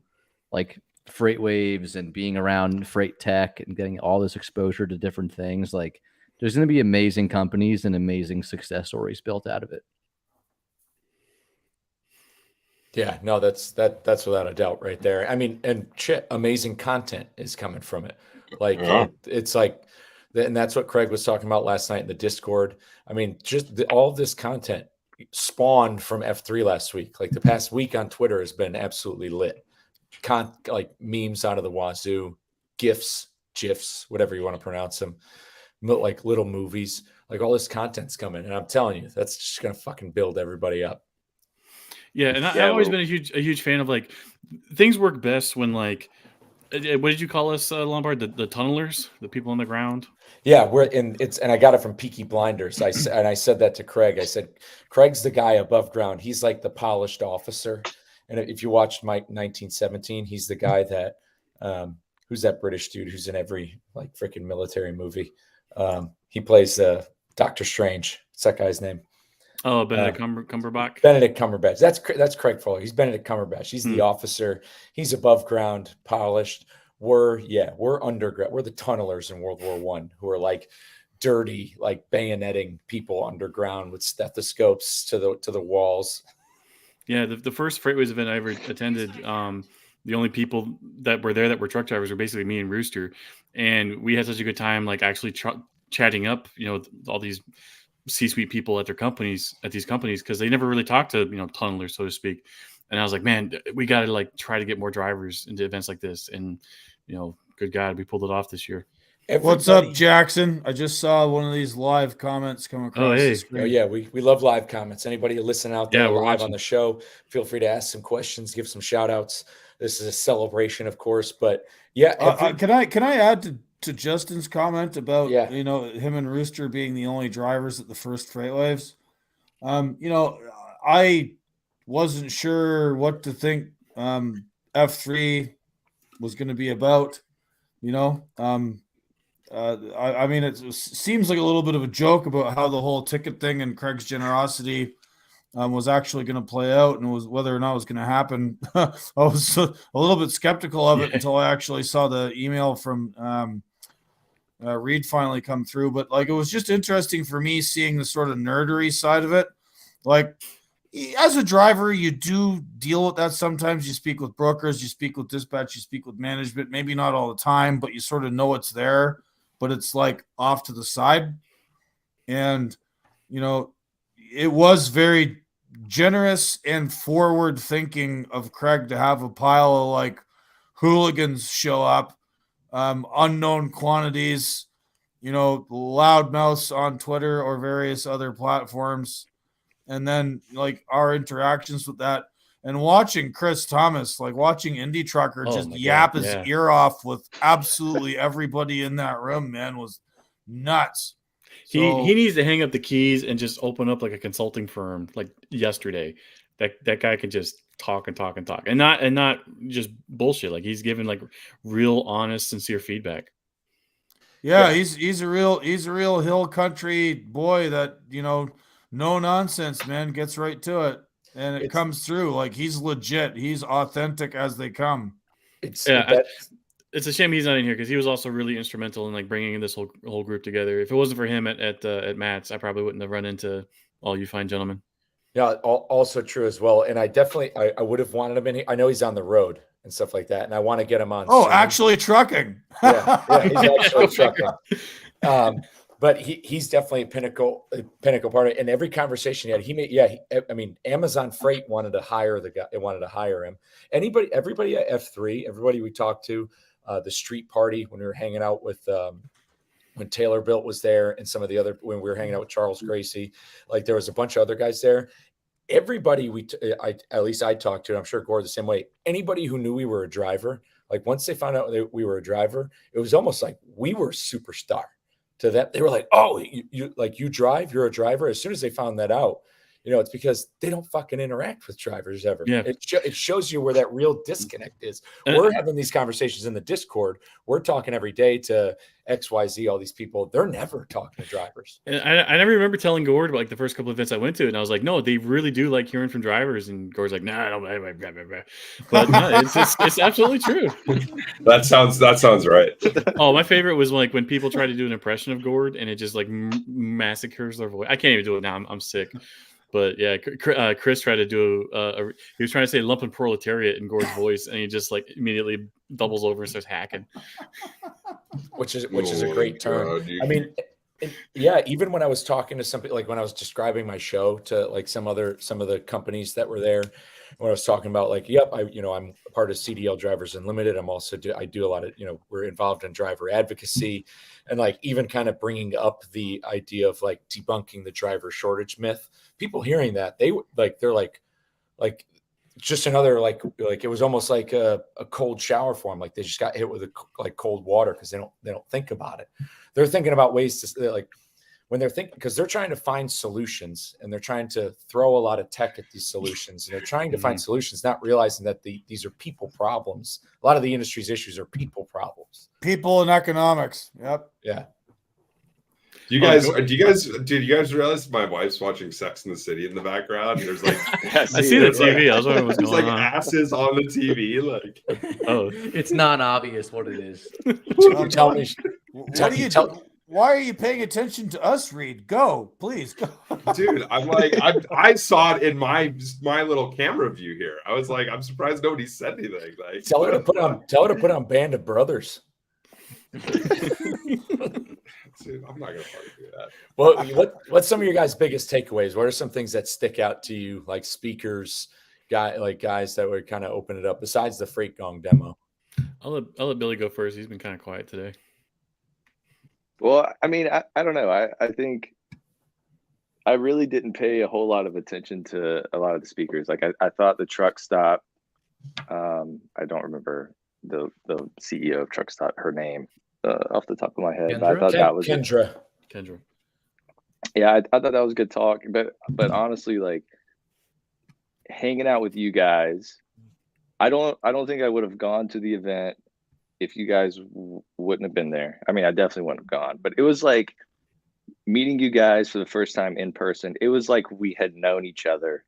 like Freightwaves and being around freight tech and getting all this exposure to different things. Like there's going to be amazing companies and amazing success stories built out of it. Yeah, no, that's without a doubt right there. I mean, and amazing content is coming from it. Like it's like, and that's what Craig was talking about last night in the Discord. I mean, just all of this content spawned from F3 last week. Like the past week on Twitter has been absolutely lit. Like memes out of the wazoo, GIFs, whatever you want to pronounce them, like little movies, like all this content's coming. And I'm telling you, that's just going to fucking build everybody up. Yeah. And I've always been a huge fan of like things work best when like, what did you call us, Lombard? The tunnelers, the people on the ground. Yeah, and I got it from Peaky Blinders. I said that to Craig. I said, Craig's the guy above ground. He's like the polished officer. And if you watched Mike 1917, he's the guy that who's that British dude who's in every like freaking military movie. He plays Doctor Strange. What's that guy's name? Oh, Benedict Cumberbatch. Benedict Cumberbatch. That's Craig Fuller. He's Benedict Cumberbatch. He's the officer. He's above ground, polished. We're underground. We're the tunnelers in World War I who are like dirty, like bayoneting people underground with stethoscopes to the walls. Yeah, the first Freightways event I ever attended, the only people that were there that were truck drivers were basically me and Rooster, and we had such a good time, like actually chatting up, all these C-suite people at these companies, because they never really talked to tunnelers, so to speak. And I was like, man, we got to like try to get more drivers into events like this, and good God, we pulled it off this year. What's up, Jackson? I just saw one of these live comments come across the screen. Oh, yeah, we love live comments. Anybody listen out there we're live watching on the show, feel free to ask some questions, give some shout outs. This is a celebration, of course, but yeah. Can I add to Justin's comment about him and Rooster being the only drivers at the first Freightwaves? I wasn't sure what to think F3 was going to be about. I mean, it seems like a little bit of a joke about how the whole ticket thing and Craig's generosity was actually going to play out, and was whether or not it was going to happen. I was a little bit skeptical of it until I actually saw the email from Reed finally come through. But like, it was just interesting for me seeing the sort of nerdery side of it. Like, as a driver, you do deal with that sometimes. You speak with brokers, you speak with dispatch, you speak with management. Maybe not all the time, but you sort of know it's there, but it's like off to the side. And, it was very generous and forward thinking of Craig to have a pile of like hooligans show up, unknown quantities, loudmouths on Twitter or various other platforms. And then like our interactions with that, and watching Chris Thomas, like watching Indie Trucker just yap his ear off with absolutely everybody in that room, man, was nuts. He needs to hang up the keys and just open up like a consulting firm like yesterday. That guy can just talk and talk and talk and not just bullshit. Like he's giving like real honest, sincere feedback. Yeah, he's a real hill country boy that, no nonsense, man, gets right to it. And it comes through. Like he's legit. He's authentic as they come. It's a shame he's not in here because he was also really instrumental in like bringing this whole group together. If it wasn't for him at Matt's, I probably wouldn't have run into all you fine gentlemen. Yeah, also true as well. And I definitely I would have wanted him in here. I know he's on the road and stuff like that, and I want to get him on. Oh, actually trucking. yeah, he's actually trucking. But he's definitely a pinnacle part of it. And every conversation he had, I mean, Amazon Freight wanted to hire the guy. They wanted to hire him. Everybody at F3, everybody we talked to, the street party when we were hanging out with when Taylor Built was there and some of the other, when we were hanging out with Charles Gracie, like there was a bunch of other guys there. Everybody at least I talked to, I'm sure Gore the same way. Anybody who knew we were a driver, like once they found out that we were a driver, it was almost like we were a superstar to them. They were like, "Oh, you drive? You're a driver." As soon as they found that out, it's because they don't fucking interact with drivers ever. Yeah. It shows you where that real disconnect is. We're having these conversations in the Discord. We're talking every day to XYZ, all these people. They're never talking to drivers. And I never remember telling Gord about like the first couple of events I went to, and I was like, no, they really do like hearing from drivers. And Gord's like, nah, blah, blah, blah, blah, blah. But no, it's absolutely true. That sounds right. Oh, my favorite was like when people try to do an impression of Gord and it just like massacres their voice. I can't even do it now. I'm sick. But yeah, Chris tried to do he was trying to say lumpen proletariat in Gord's voice, and he just like immediately doubles over and starts hacking. Which is a great term. I mean, yeah, even when I was talking to somebody, like when I was describing my show to like some of the companies that were there, when I was talking about like, yep, I'm a part of CDL Drivers Unlimited. I'm also I do a lot of, we're involved in driver advocacy, and like even kind of bringing up the idea of like debunking the driver shortage myth. People hearing that, they're like just another like it was almost like a cold shower for them. Like they just got hit with cold water because they don't think about it. They're thinking about ways to like when they're thinking, because they're trying to find solutions and they're trying to throw a lot of tech at these solutions, and they're trying to find solutions, not realizing that these are people problems. A lot of the industry's issues are people problems. People and economics. Yep. Yeah. Do you guys realize my wife's watching Sex in the City in the background? There's like I see the TV. I was wondering what's there's going like on. asses on the TV. Like, oh, it's not obvious what it is. Tell me. What do you do? Why are you paying attention to us, Reed? Go, please. Go. Dude, I'm like, I saw it in my little camera view here. I was like, I'm surprised nobody said anything. Like, tell her to put on Band of Brothers. Dude, I'm not gonna fucking do that. Well, what's some of your guys' biggest takeaways? What are some things that stick out to you, like speakers, guys that would kind of open it up besides the Freight Gong demo? I'll let Billy go first. He's been kind of quiet today. Well, I mean, I don't know. I think I really didn't pay a whole lot of attention to a lot of the speakers. Like I thought the truck stop. I don't remember the CEO of Truck Stop, her name off the top of my head. But I thought that was Kendra. Yeah, I thought that was a good talk. But honestly, like hanging out with you guys, I don't think I would have gone to the event if you guys wouldn't have been there. I mean, I definitely wouldn't have gone. But it was like meeting you guys for the first time in person. It was like we had known each other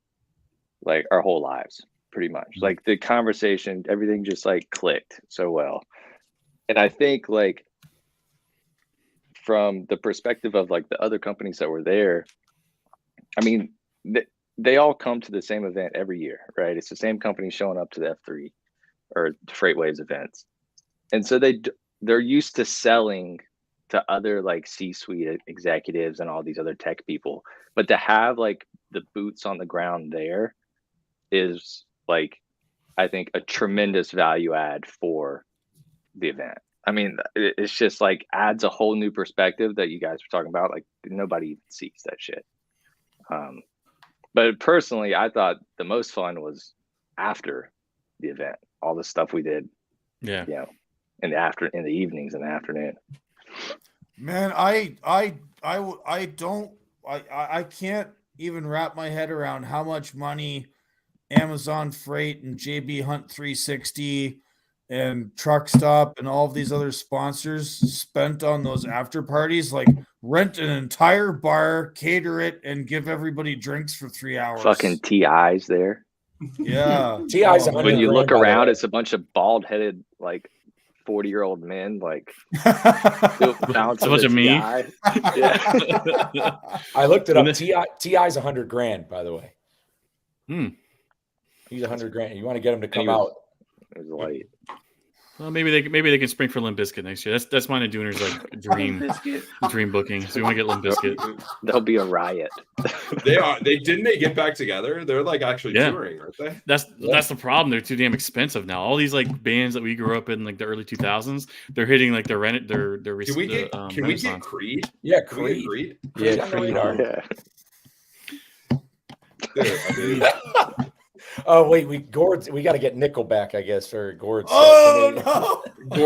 like our whole lives, pretty much. Like the conversation, everything just like clicked so well. And I think like from the perspective of like the other companies that were there, I mean, they all come to the same event every year, right? It's the same company showing up to the F3 or FreightWaves events. And so they're used to selling to other like C-suite executives and all these other tech people. But to have like the boots on the ground there is like, I think a tremendous value add for the event. I mean, it's just like adds a whole new perspective that you guys were talking about. Like nobody even sees that shit. But personally, I thought the most fun was after the event, all the stuff we did. Yeah. You know, in the evenings and the afternoon. Man, I can't even wrap my head around how much money Amazon Freight and JB Hunt 360 and Truck Stop and all of these other sponsors spent on those after parties. Like, rent an entire bar, cater it, and give everybody drinks for 3 hours. Fucking TIs there. Yeah. T.I.'s Oh, When you $100,000, look by the around, way. it's a bunch of bald-headed, like 40-year-old men, like It's a bunch of me. Yeah. I looked it When up. T.I.'s $100,000, by the way. Hmm. He's $100,000. You want to get him to come he was- out? It was light. Well, maybe they can spring for Limp Bizkit next year. That's mine and Dooner's like dream booking. So we want to get Limp Bizkit. There'll be a riot. They get back together. They're like actually Yeah. touring, aren't they? That's the problem. They're too damn expensive now. All these like bands that we grew up in like the early 2000s, they're hitting like their Can we get Renaissance. Creed? Yeah, Can we get Creed. Creed? Creed Yeah, on the Creed. radar. Yeah. Dude, I mean, Oh wait, we got to get Nickelback, I guess, or Gord. Oh no!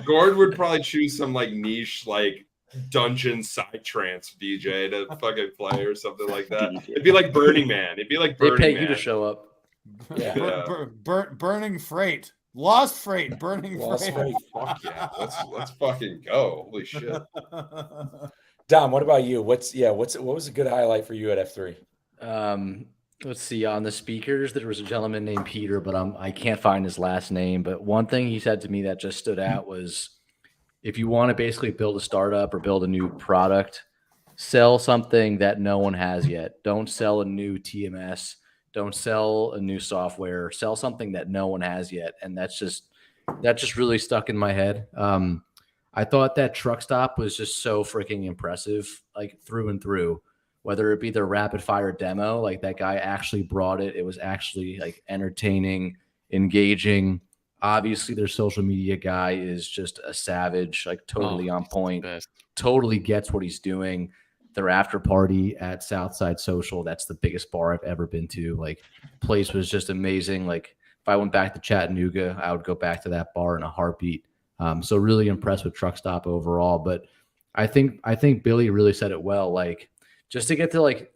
Gord would probably choose some like niche like dungeon psytrance DJ to fucking play or something like that. DJ. It'd be like Burning Man. It'd be like They Burning pay Man. you to show up. Yeah. Burning freight, lost freight, burning Lost freight. Freight. Fuck yeah, let's fucking go. Holy shit. Dom, what about you? What was a good highlight for you at F3? Let's see. On the speakers, there was a gentleman named Peter, but I can't find his last name. But one thing he said to me that just stood out was, if you want to basically build a startup or build a new product, sell something that no one has yet. Don't sell a new TMS. Don't sell a new software. Sell something that no one has yet. And that just really stuck in my head. I thought that Truck Stop was just so freaking impressive, like through and through. Whether it be the rapid fire demo, like that guy actually brought it. It was actually like entertaining, engaging. Obviously, their social media guy is just a savage, like totally on point, totally gets what he's doing. Their after party at Southside Social, that's the biggest bar I've ever been to. Like, place was just amazing. Like, if I went back to Chattanooga, I would go back to that bar in a heartbeat. So really impressed with Truck Stop overall. But I think Billy really said it well. Like, just to get to like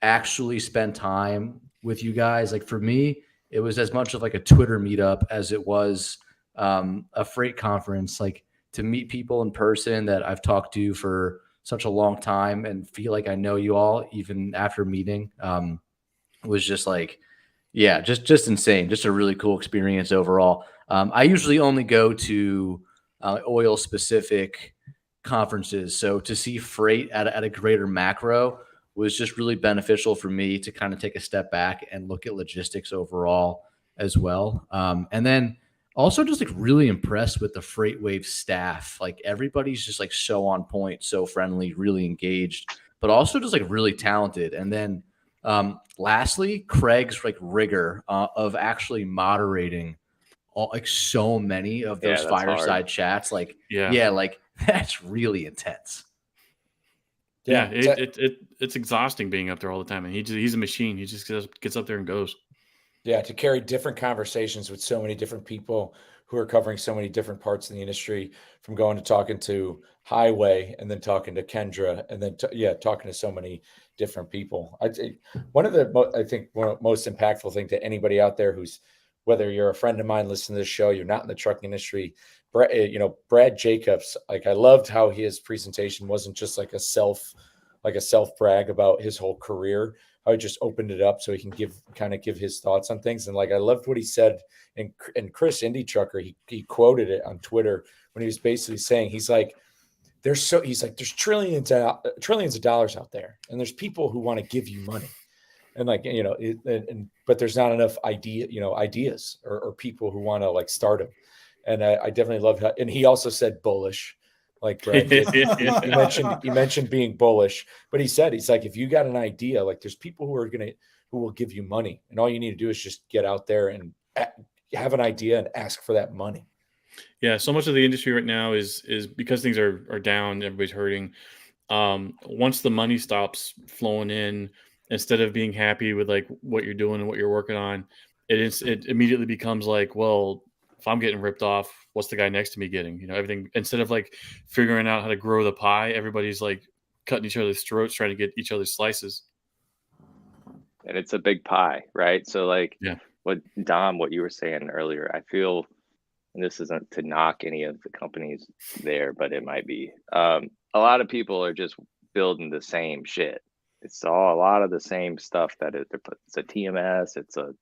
actually spend time with you guys, like for me, it was as much of like a Twitter meetup as it was a freight conference. Like, to meet people in person that I've talked to for such a long time and feel like I know you all even after meeting was just like, yeah, just insane. Just a really cool experience overall. I usually only go to oil specific conferences. So to see freight at a greater macro was just really beneficial for me to kind of take a step back and look at logistics overall as well. And then also just like really impressed with the FreightWave staff. Like, everybody's just like so on point, so friendly, really engaged, but also just like really talented. And then lastly, Craig's like rigor of actually moderating like so many of those fireside chats. Like, like that's really intense. Yeah, it's exhausting being up there all the time, and he's a machine. He just gets up there and goes. Yeah, to carry different conversations with so many different people who are covering so many different parts of the industry, from going to talking to Highway and then talking to Kendra and then talking to so many different people. One of the most impactful thing to anybody out there who's, whether you're a friend of mine listening to this show, you're not in the trucking industry, Brad Jacobs, like, I loved how his presentation wasn't just like a self brag about his whole career. I just opened it up so he can give his thoughts on things. And like, I loved what he said. And Chris Indie Trucker, he quoted it on Twitter when he was basically saying, he's like, there's trillions of dollars out there, and there's people who want to give you money. And like, but there's not enough ideas or people who want to like start them. And I definitely love how, and he also said bullish, like Brad did. You mentioned being bullish, but he's like, if you got an idea, like, there's people who will give you money, and all you need to do is just get out there and have an idea and ask for that money. Yeah, so much of the industry right now is because things are down, everybody's hurting. Once the money stops flowing in, instead of being happy with like what you're doing and what you're working on, it immediately becomes like, well, if I'm getting ripped off, what's the guy next to me getting? You know, everything, instead of like figuring out how to grow the pie, everybody's like cutting each other's throats, trying to get each other's slices. And it's a big pie, right? So like Yeah. what you were saying earlier, I feel, and this isn't to knock any of the companies there, but it might be. A lot of people are just building the same shit. It's all a lot of the same stuff it's a TMS, it's a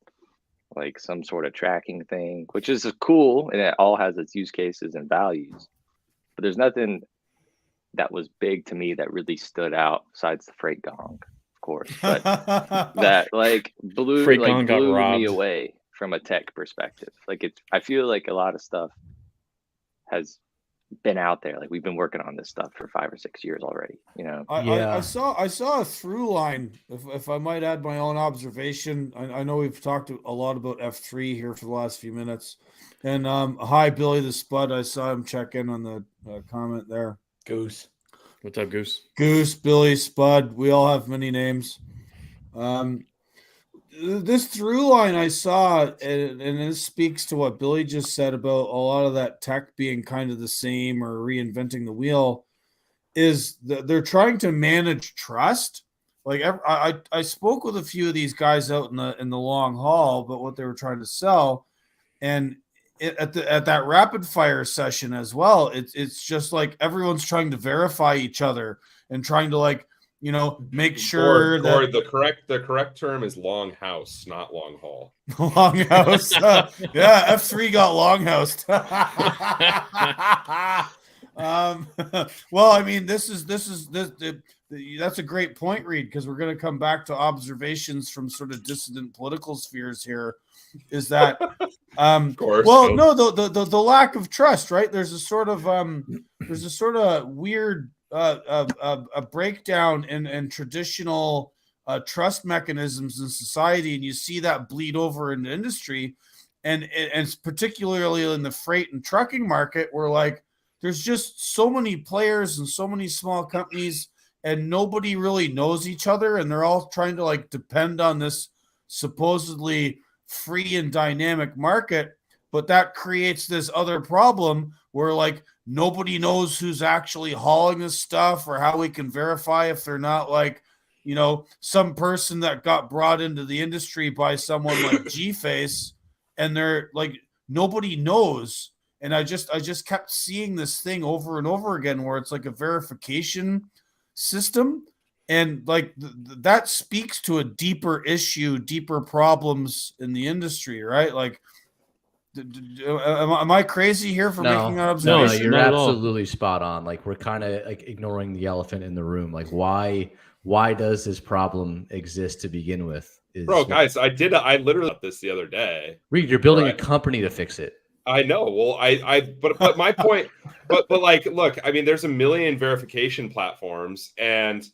like some sort of tracking thing, which is cool, and it all has its use cases and values. But there's nothing that was big to me that really stood out besides the freight gong, of course. But that like blew me away from a tech perspective. Like I feel like a lot of stuff has been out there. Like we've been working on this stuff for 5 or 6 years already, you know. I saw a through line, if I might add my own observation. I know we've talked a lot about F3 here for the last few minutes, and hi Billy the Spud, I saw him check in on the comment there. Goose, what's up, Goose? Billy, Spud, we all have many names. This through line I saw, and this speaks to what Billy just said about a lot of that tech being kind of the same or reinventing the wheel, is they're trying to manage trust. Like I spoke with a few of these guys out in the long haul about what they were trying to sell, and at that rapid fire session as well, it's just like everyone's trying to verify each other and trying to like, you know, make sure that the correct term is long house, not long haul. Long house. Yeah, F3 got long housed. Well, I mean, this that's a great point, Reed, because we're going to come back to observations from sort of dissident political spheres here. Is that of course? Well, no, the lack of trust, right? There's a sort of weird a breakdown in traditional trust mechanisms in society, and you see that bleed over into industry, and particularly in the freight and trucking market, where like there's just so many players and so many small companies, and nobody really knows each other, and they're all trying to like depend on this supposedly free and dynamic market. But that creates this other problem where like nobody knows who's actually hauling this stuff or how we can verify if they're not like, you know, some person that got brought into the industry by someone like G-Face, and they're like, nobody knows. And I just kept seeing this thing over and over again where it's like a verification system. And like that speaks to a deeper issue, deeper problems in the industry, right? Like, am I crazy here for making that observation? No, you're absolutely spot on. Like we're kind of like ignoring the elephant in the room. Like why does this problem exist to begin with? Bro, guys, I literally did this the other day. Reed, you're building a company to fix it. I know. Well, but my point, but like, look, I mean, there's a million verification platforms, and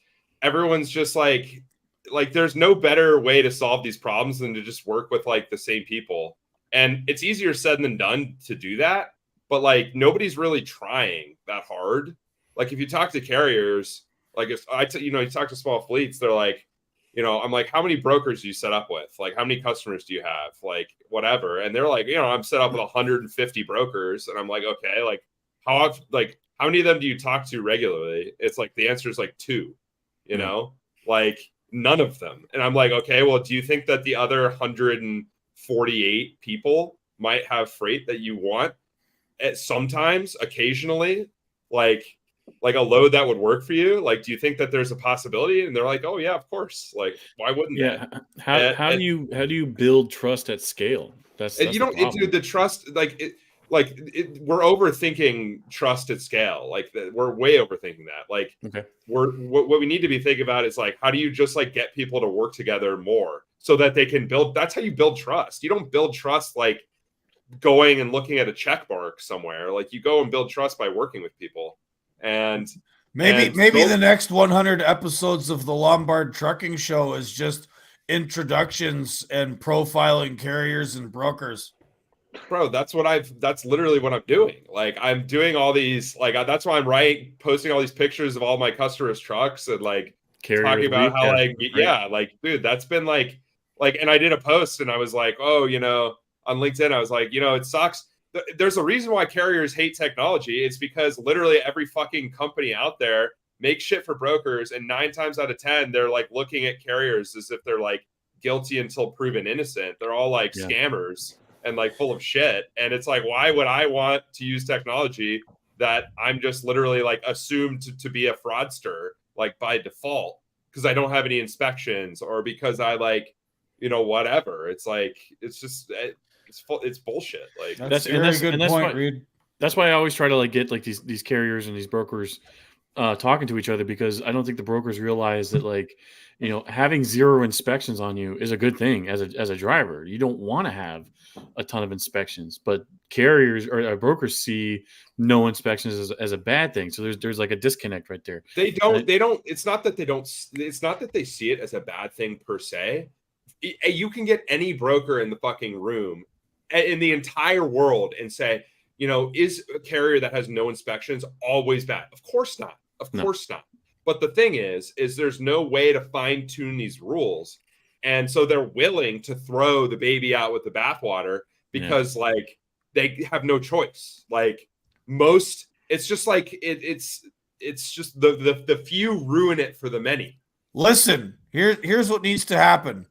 everyone's just like there's no better way to solve these problems than to just work with like the same people. And it's easier said than done to do that, but like nobody's really trying that hard. Like if you talk to carriers, like if you talk to small fleets, they're like, you know, I'm like, how many brokers do you set up with? Like, how many customers do you have? Like, whatever. And they're like, you know, I'm set up with 150 brokers. And I'm like, okay, like how many of them do you talk to regularly? It's like, the answer is like 2, you know, like none of them. And I'm like, okay, well, do you think that the other 148 people might have freight that you want sometimes, occasionally, like a load that would work for you? Like, do you think that there's a possibility? And they're like, oh yeah, of course. Like, why wouldn't they? How do you build trust at scale? That's you don't do the trust. We're overthinking trust at scale. Like we're way overthinking that. Like, okay, what we need to be thinking about is like, how do you just like get people to work together more so that they can build? That's how you build trust. You don't build trust like going and looking at a check mark somewhere. Like you go and build trust by working with people. And maybe the next 100 episodes of the Lombard Trucking Show is just introductions and profiling carriers and brokers. Bro, that's literally what I'm doing. Like I'm doing all these, like that's why I'm posting all these pictures of all my customers' trucks and like talking about how like dude, that's been like, and I did a post and I was like, oh, you know, on LinkedIn, I was like, you know, it sucks. there's a reason why carriers hate technology. It's because literally every fucking company out there makes shit for brokers, and 9 times out of 10, they're like looking at carriers as if they're like guilty until proven innocent. They're all like scammers and like full of shit. And it's like, why would I want to use technology that I'm just literally like assumed to be a fraudster, like by default, because I don't have any inspections, or because I like, whatever. It's like, it's just, it's bullshit. Like that's a very good point, Reed. That's why I always try to like get like these carriers and these brokers talking to each other, because I don't think the brokers realize that like, having 0 inspections on you is a good thing as a driver. You don't want to have a ton of inspections, but carriers or brokers see no inspections as a bad thing. So there's like a disconnect right there. They don't, it's not that they see it as a bad thing per se. You can get any broker in the fucking room in the entire world and say, is a carrier that has no inspections always bad? Of course not. Of course not. But the thing is there's no way to fine tune these rules. And so they're willing to throw the baby out with the bathwater because like they have no choice. Like it's just like it's just the few ruin it for the many. Listen, here's what needs to happen.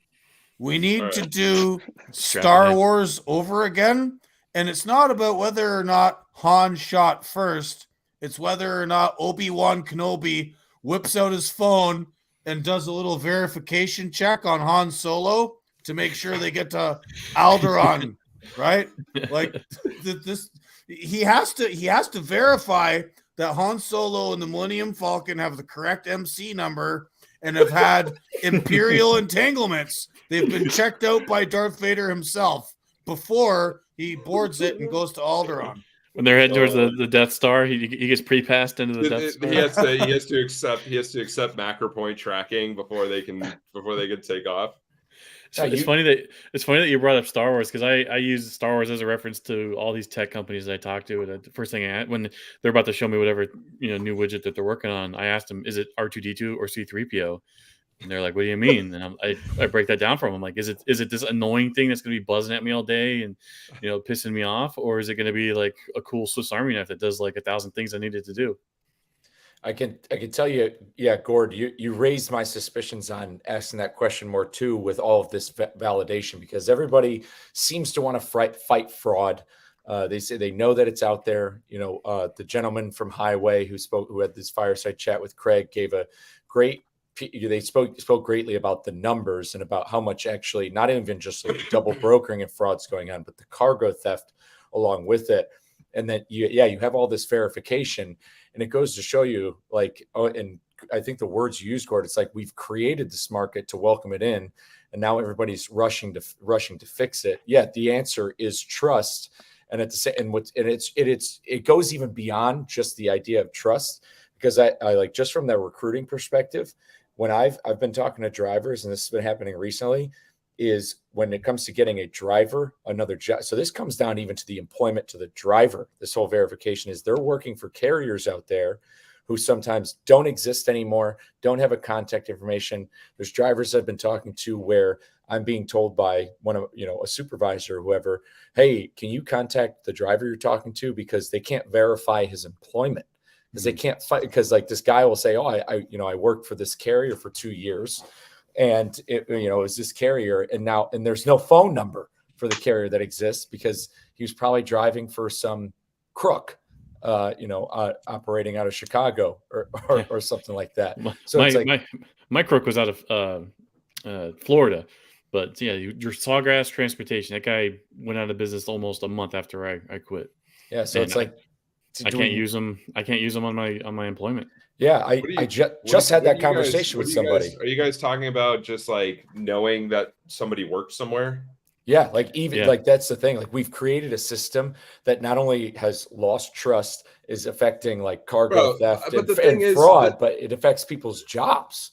We need to do Star Wars over again. And it's not about whether or not Han shot first. It's whether or not Obi-Wan Kenobi whips out his phone and does a little verification check on Han Solo to make sure they get to Alderaan, right? Like this, he has to verify that Han Solo and the Millennium Falcon have the correct MC number and have had Imperial entanglements. They've been checked out by Darth Vader himself before he boards it and goes to Alderaan. When they're heading towards the Death Star, he gets pre-passed into the Death Star. He has to accept macro point tracking before they can take off. It's funny that you brought up Star Wars, because I use Star Wars as a reference to all these tech companies that I talk to. And the first thing when they're about to show me whatever new widget that they're working on, I asked them, is it R2D2 or C3PO? And they're like, what do you mean? And I break that down for them. I'm like, is it this annoying thing that's going to be buzzing at me all day and, pissing me off? Or is it going to be like a cool Swiss Army knife that does like 1,000 things I needed to do? I can tell you, Gord, you raised my suspicions on asking that question more too, with all of this validation, because everybody seems to want to fight fraud. They say they know that it's out there. The gentleman from Highway who had this fireside chat with Craig gave a great. They spoke greatly about the numbers and about how much actually, not even just like double brokering and frauds going on, but the cargo theft along with it. And then you have all this verification, and it goes to show you like, and I think the words you used, Gord, it's like we've created this market to welcome it in, and now everybody's rushing to fix it. Yeah, the answer is trust, and it goes even beyond just the idea of trust, because I like, just from that recruiting perspective, when I've been talking to drivers, and this has been happening recently, is when it comes to getting a driver, another job. So this comes down even to the employment to the driver. This whole verification is they're working for carriers out there who sometimes don't exist anymore, don't have a contact information. There's drivers I've been talking to where I'm being told by one of, a supervisor or whoever, hey, can you contact the driver you're talking to? Because they can't verify his employment. Because they can't fight, because like this guy will say, oh, I worked for this carrier for 2 years, and it was this carrier, and there's no phone number for the carrier that exists, because he was probably driving for some crook, operating out of Chicago or something like that. So my crook was out of Florida, but yeah, your Sawgrass Transportation, that guy went out of business almost a month after I quit. Yeah, so it's like. I can't use them on my employment. Yeah, I just had that conversation with somebody. Are you guys talking about just like knowing that somebody worked somewhere? Yeah, like like that's the thing. Like we've created a system that not only has lost trust, is affecting like cargo theft and fraud, but it affects people's jobs.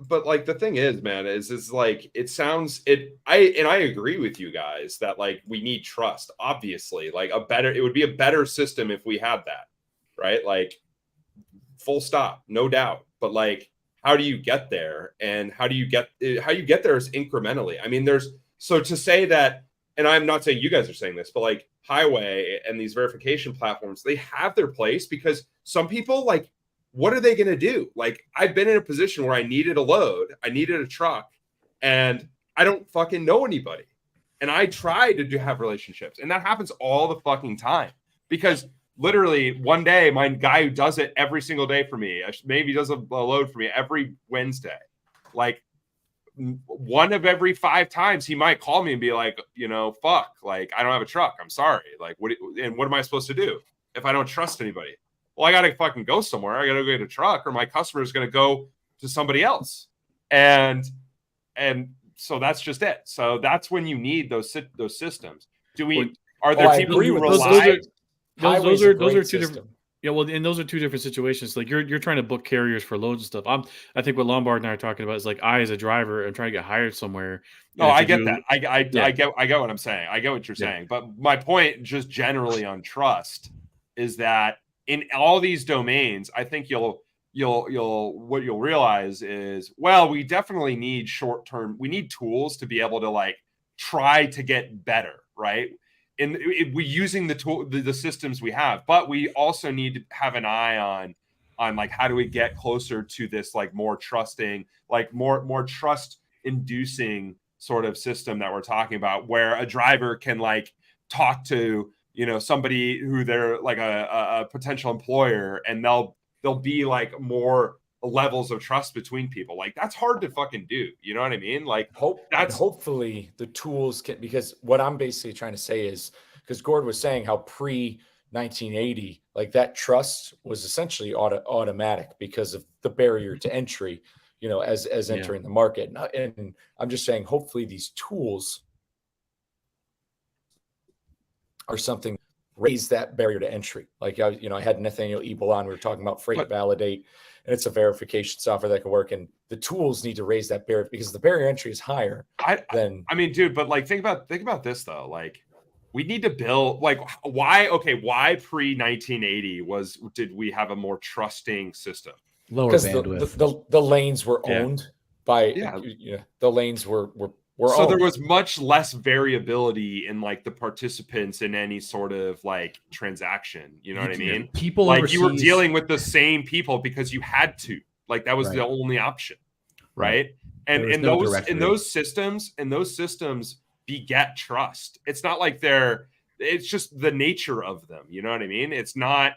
But like the thing is, man, is like I agree with you guys that like we need trust. Obviously, like it would be a better system if we had that, right? Like full stop, no doubt. But like, how do you get there? And how you get there is incrementally. I mean, so to say that and I'm not saying you guys are saying this, but like Highway and these verification platforms, they have their place because some people, like, what are they going to do? Like, I've been in a position where I needed a load, I needed a truck, and I don't fucking know anybody. And I try to have relationships, and that happens all the fucking time because literally one day, my guy who does it every single day for me, maybe does a load for me every Wednesday, like, one of every 5 times he might call me and be like, you know, fuck, like, I don't have a truck. I'm sorry. Like, what am I supposed to do if I don't trust anybody? Well, I got to fucking go somewhere. I got to go get a truck, or my customer is going to go to somebody else. And so that's just it. So that's when you need those systems. Are there people who rely? Those are two different. Yeah, well, and those are two different situations. Like you're trying to book carriers for loads and stuff. I think what Lombard and I are talking about is like I, as a driver, am trying to get hired somewhere. No, I get that. I get what I'm saying. I get what you're saying. But my point, just generally on trust, is that in all these domains, I think what you'll realize is, well, we definitely need short-term. We need tools to be able to like try to get better, right? And we using the systems we have, but we also need to have an eye on like, how do we get closer to this like more trusting, like more trust inducing sort of system that we're talking about, where a driver can like talk to, you know, somebody who they're like a potential employer, and they'll be like more levels of trust between people. Like, that's hard to fucking do. You know what I mean? Like, hopefully the tools can, because what I'm basically trying to say is, because Gord was saying how pre 1980, like that trust was essentially automatic because of the barrier to entry, you know, as entering the market. And I'm just saying, hopefully these tools are something raise that barrier to entry. Like, I had Nathaniel Ebel on, we were talking about Freight Validate, and it's a verification software that can work. And the tools need to raise that barrier because the barrier entry is higher than. I mean, dude, but like, think about this though. Like, we need to build, like, why pre 1980 did we have a more trusting system? Lower bandwidth. The lanes were owned by, the lanes were so owned. There was much less variability in like the participants in any sort of like transaction. You know what I mean? People like overseas, you were dealing with the same people because you had to. Like, that was the only option, right? And those systems beget trust. It's not like it's just the nature of them. You know what I mean? It's not.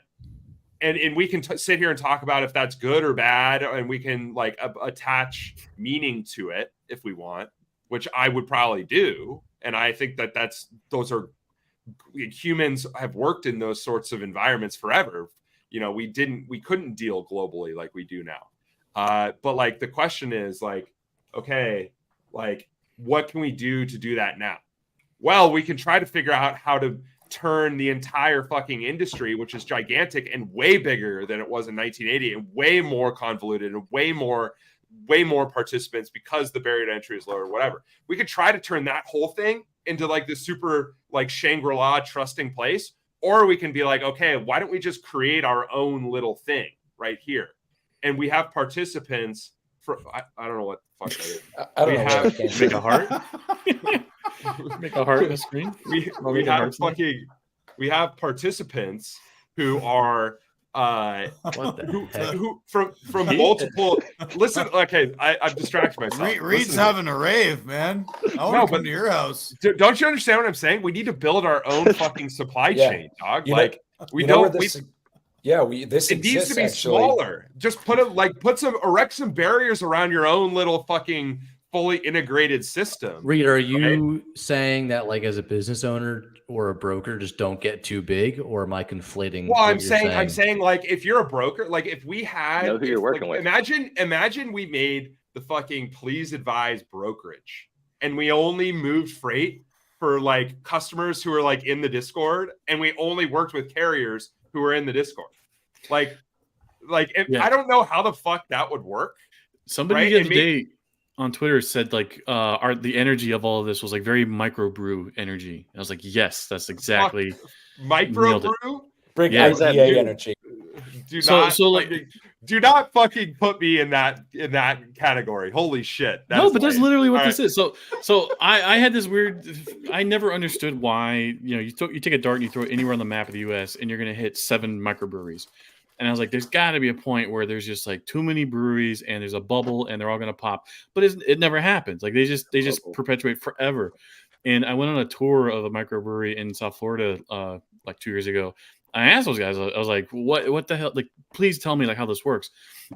And we can sit here and talk about if that's good or bad, and we can like attach meaning to it if we want, which I would probably do. And I think those are humans have worked in those sorts of environments forever. You know, we couldn't deal globally like we do now. But like, the question is like, okay, like, what can we do to do that now? Well, we can try to figure out how to turn the entire fucking industry, which is gigantic and way bigger than it was in 1980 and way more convoluted and way more participants because the barrier to entry is lower, whatever. We could try to turn that whole thing into like the super like Shangri-La trusting place, or we can be like, okay, why don't we just create our own little thing right here? And we have participants for, I don't know what the fuck that is. I don't know. Make a heart. Make a heart in the screen. We have participants who are what the heck? who from multiple. Listen, okay, I've distracted myself. Reed's having a rave, man. I want to come to your house. Don't you understand what I'm saying? We need to build our own fucking supply chain, dog. Like, we don't. This it needs to be smaller. Just erect some barriers around your own little fucking fully integrated system. Reed, are you saying that like as a business owner or a broker, just don't get too big, or am I conflating? Well, I'm saying like, if you're a broker, like if we had, know who you're working with. Imagine we made the fucking please advise brokerage, and we only moved freight for like customers who are like in the Discord, and we only worked with carriers who are in the Discord. I don't know how the fuck that would work. Somebody the other day on Twitter said like the energy of all of this was like very microbrew energy. I was like, yes, that's exactly microbrew. Bring IPA energy. Do not fucking put me in that category. Holy shit. No, but that's literally what this is. So I had this weird. I never understood why you take a dart and you throw it anywhere on the map of the U.S. and you're gonna hit 7 microbreweries, and I was like, there's got to be a point where there's just like too many breweries and there's a bubble and they're all gonna pop, but it never happens. Like they just perpetuate forever. And I went on a tour of a microbrewery in South Florida like 2 years ago. I asked those guys, I was like, what the hell? Like, please tell me like how this works.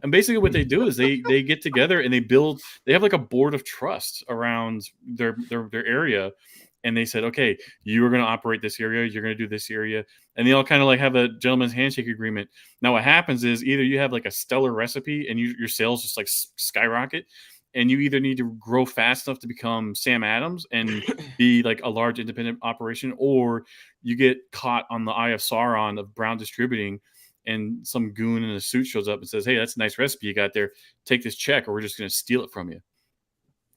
And basically what they do is they get together and they have like a board of trust around their area. And they said, okay, you are going to operate this area. You're going to do this area. And they all kind of like have a gentleman's handshake agreement. Now what happens is either you have like a stellar recipe and your sales just like skyrocket. And you either need to grow fast enough to become Sam Adams and be like a large independent operation, or you get caught on the Eye of Sauron of Brown Distributing, and some goon in a suit shows up and says, hey, that's a nice recipe you got there. Take this check or we're just going to steal it from you.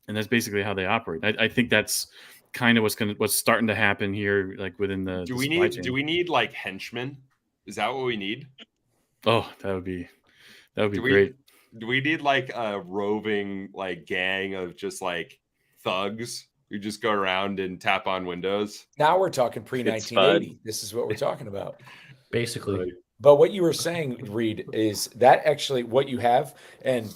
And that's basically how they operate. I think that's kind of what's starting to happen here, like within the do we need like henchmen? Is that what we need? Oh, that would be great. Do we need like a roving like gang of just like thugs who just go around and tap on windows? Now we're talking pre-1980. This is what we're talking about. Basically. Right. But what you were saying, Reed, is that actually what you have? And,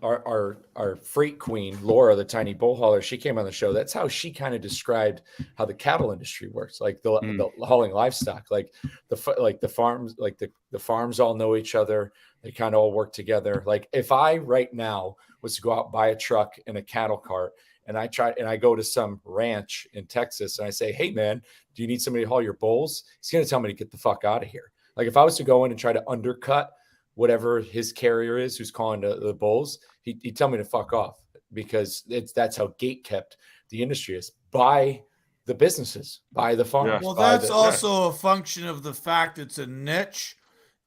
our freight queen, Laura, the tiny bull hauler, she came on the show. That's how she kind of described how the cattle industry works, like the hauling livestock, like the farms, like the farms all know each other. They kind of all work together. Like if I right now was to go out, buy a truck and a cattle cart, and I go to some ranch in Texas and I say, hey man, do you need somebody to haul your bulls? He's going to tell me to get the fuck out of here. Like if I was to go in and try to undercut whatever his carrier is who's calling the bulls, he'd tell me to fuck off, because that's how gate kept the industry is, by the businesses, by the farmers. Well, that's also a function of the fact it's a niche,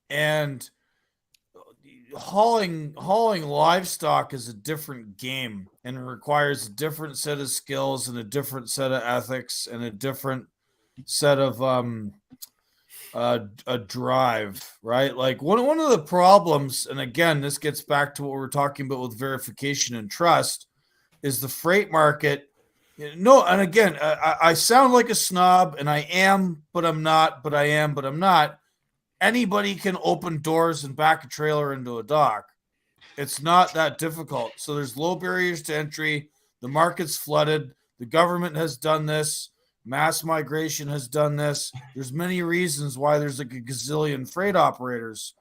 and hauling livestock is a different game and requires a different set of skills and a different set of ethics and a different set of a drive, right? Like one of the problems, and again, this gets back to what we're talking about with verification and trust, is the freight market. No, and again, I sound like a snob, and I am, but I'm not, but I am, but I'm not. Anybody can open doors and back a trailer into a dock. It's not that difficult. So there's low barriers to entry. The market's flooded. The government has done this. Mass migration has done this. There's many reasons why there's like a gazillion freight operators.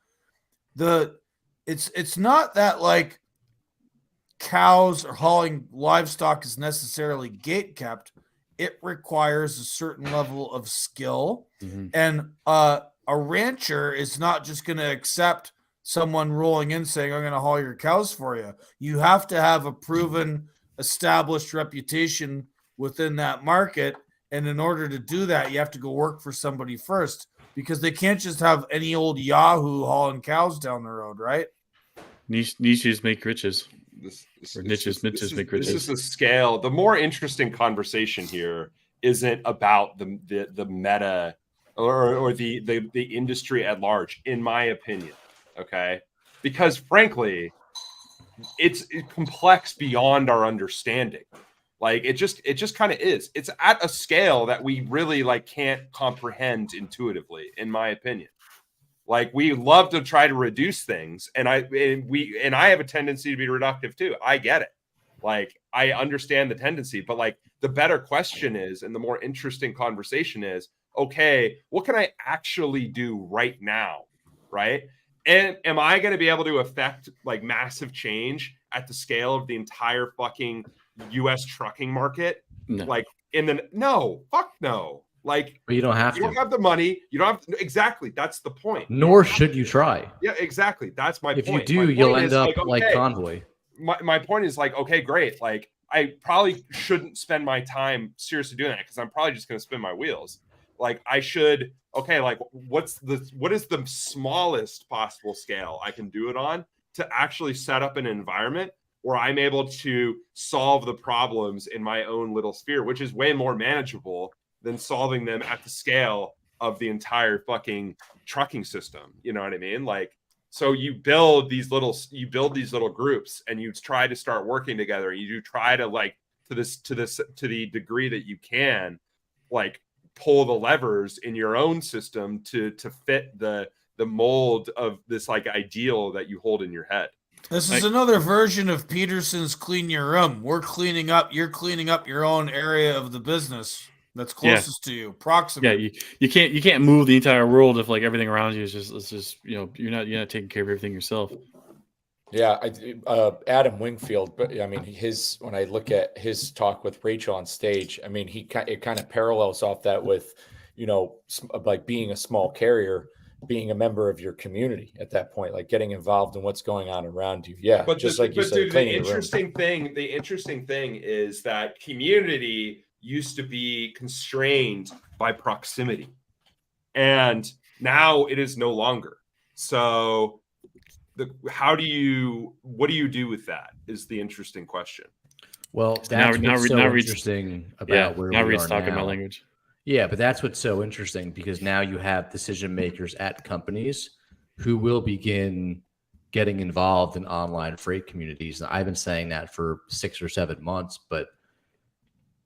It's not that like cows or hauling livestock is necessarily gate kept. It requires a certain level of skill, and a rancher is not just going to accept someone rolling in saying, I'm going to haul your cows for you. You have to have a proven, established reputation within that market. And in order to do that, you have to go work for somebody first, because they can't just have any old Yahoo hauling cows down the road, right? Niches make riches. Niches make riches. This is the scale. The more interesting conversation here isn't about the meta or the industry at large, in my opinion. Okay, because frankly, it's complex beyond our understanding. Like it just kind of is. It's at a scale that we really like can't comprehend intuitively, in my opinion. Like we love to try to reduce things, and I have a tendency to be reductive too. I get it. Like I understand the tendency, but like the better question is, and the more interesting conversation is, okay, what can I actually do right now? Right. And am I going to be able to affect like massive change at the scale of the entire fucking US trucking market? No. Like fuck no. Like, but you don't have to. You don't have the money. You don't have exactly. That's the point. Nor should you try. Yeah, exactly. That's my point. If you do, you'll end up like Convoy. My point is like, okay, great. Like I probably shouldn't spend my time seriously doing that, because I'm probably just going to spin my wheels. Like I should, okay, like what is the smallest possible scale I can do it on to actually set up an environment where I'm able to solve the problems in my own little sphere, which is way more manageable than solving them at the scale of the entire fucking trucking system. You know what I mean? Like, So you build these little groups, and you try to start working together. You try to, like, to the degree that you can, like, pull the levers in your own system to fit the mold of this, like, ideal that you hold in your head. This is another version of Peterson's clean your room. You're cleaning up your own area of the business that's closest to you, proximate. Yeah, you can't move the entire world if, like, everything around you is just you're not taking care of everything yourself. Yeah, Adam Wingfield, but I mean, when I look at his talk with Rachel on stage, I mean, it kind of parallels off that with, like being a small carrier, being a member of your community at that point, like getting involved in what's going on around you. Yeah, but just like you said, the interesting thing is that community used to be constrained by proximity, and now it is no longer. So what do you do with that is the interesting question. Well, that's what's so interesting about where we are talking now. my language. Yeah, but that's what's so interesting, because now you have decision makers at companies who will begin getting involved in online freight communities. And I've been saying that for 6 or 7 months, but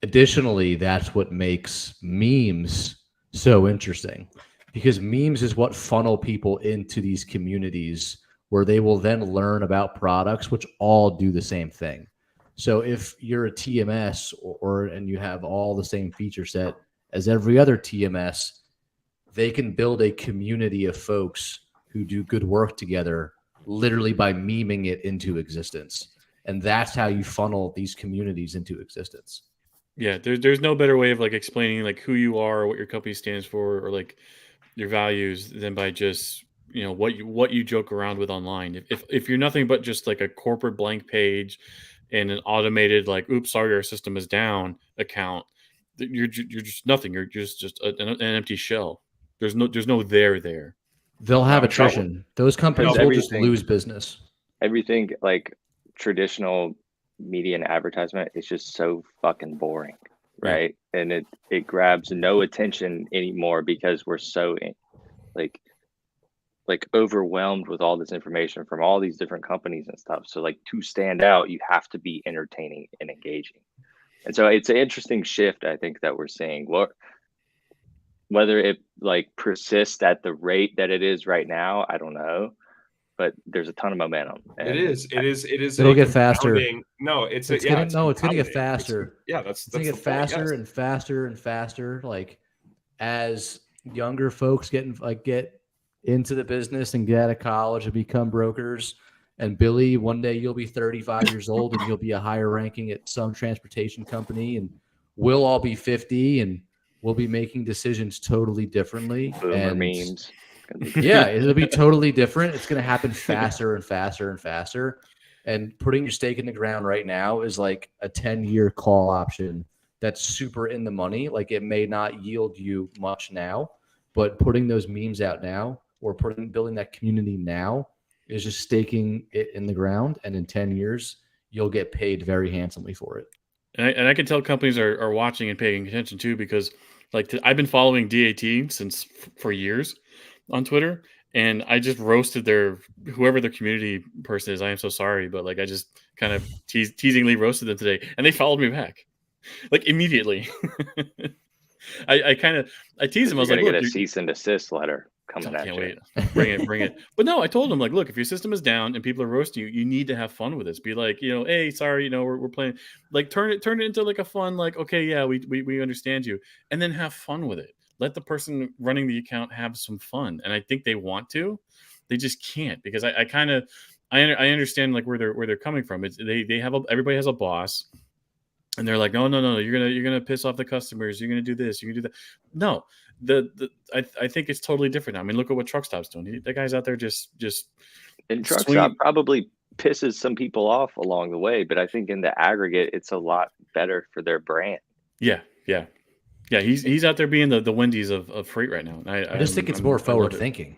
additionally, that's what makes memes so interesting, because memes is what funnel people into these communities where they will then learn about products which all do the same thing. So if you're a TMS and you have all the same feature set as every other TMS, they can build a community of folks who do good work together literally by memeing it into existence. And that's how you funnel these communities into existence. Yeah, there's no better way of, like, explaining, like, who you are, or what your company stands for, or, like, your values, than by just, what you joke around with online. If you're nothing but just, like, a corporate blank page and an automated, like, oops, sorry, our system is down account, you're just nothing. You're just an empty shell. There's no there. They'll have attrition. Those companies will just lose business. Everything like traditional media and advertisement is just so fucking boring, right? Yeah. And it grabs no attention anymore because we're so like overwhelmed with all this information from all these different companies and stuff. So, like, to stand out, you have to be entertaining and engaging. And so it's an interesting shift, I think, that we're seeing. Whether it, like, persists at the rate that it is right now, I don't know. But there's a ton of momentum. It is. It'll get faster. No, it's going to get faster. That's going to get faster and faster and faster. Like, as younger folks get into the business and get out of college and become brokers. And Billy, one day you'll be 35 years old and you'll be a higher ranking at some transportation company, and we'll all be 50 and we'll be making decisions totally differently. Boomer memes. Yeah, it'll be totally different. It's going to happen faster and faster and faster. And putting your stake in the ground right now is like a 10-year call option that's super in the money. Like, it may not yield you much now, but putting those memes out now, or building that community now, is just staking it in the ground, and in 10 years, you'll get paid very handsomely for it. And I can tell companies are watching and paying attention too, because, like, I've been following DAT for years on Twitter, and I just roasted whoever their community person is. I am so sorry, but, like, I just kind of teasingly roasted them today, and they followed me back, like, immediately. I teased them. I was like, get a cease and desist letter coming at you. Wait. Bring it. But no, I told them, like, look, if your system is down and people are roasting you, you need to have fun with this. Be like, hey, sorry, we're playing. Like, turn it into, like, a fun, like, okay, yeah, we understand you, and then have fun with it. Let the person running the account have some fun, and I think they want to. They just can't, because I understand, like, where they're coming from. It's everybody has a boss. And they're like, no, you're gonna piss off the customers. You're gonna do this. You're gonna do that. No, I think it's totally different. I mean, look at what Truck Stop's doing. That guy's out there just. And Truck Stop probably pisses some people off along the way, but I think in the aggregate, it's a lot better for their brand. Yeah. He's out there being the Wendy's of freight right now. I just think it's more forward thinking.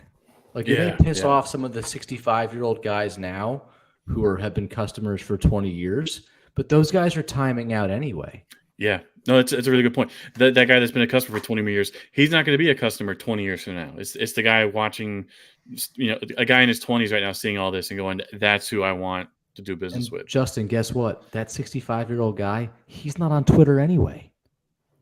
Like, you may piss off some of the 65-year-old guys now who have been customers for 20 years. But those guys are timing out anyway. Yeah. No, it's a really good point. That guy that's been a customer for 20 years, he's not going to be a customer 20 years from now. It's the guy watching a guy in his 20s right now seeing all this and going, "That's who I want to do business And with." Justin, guess what? That 65-year-old guy, he's not on Twitter anyway.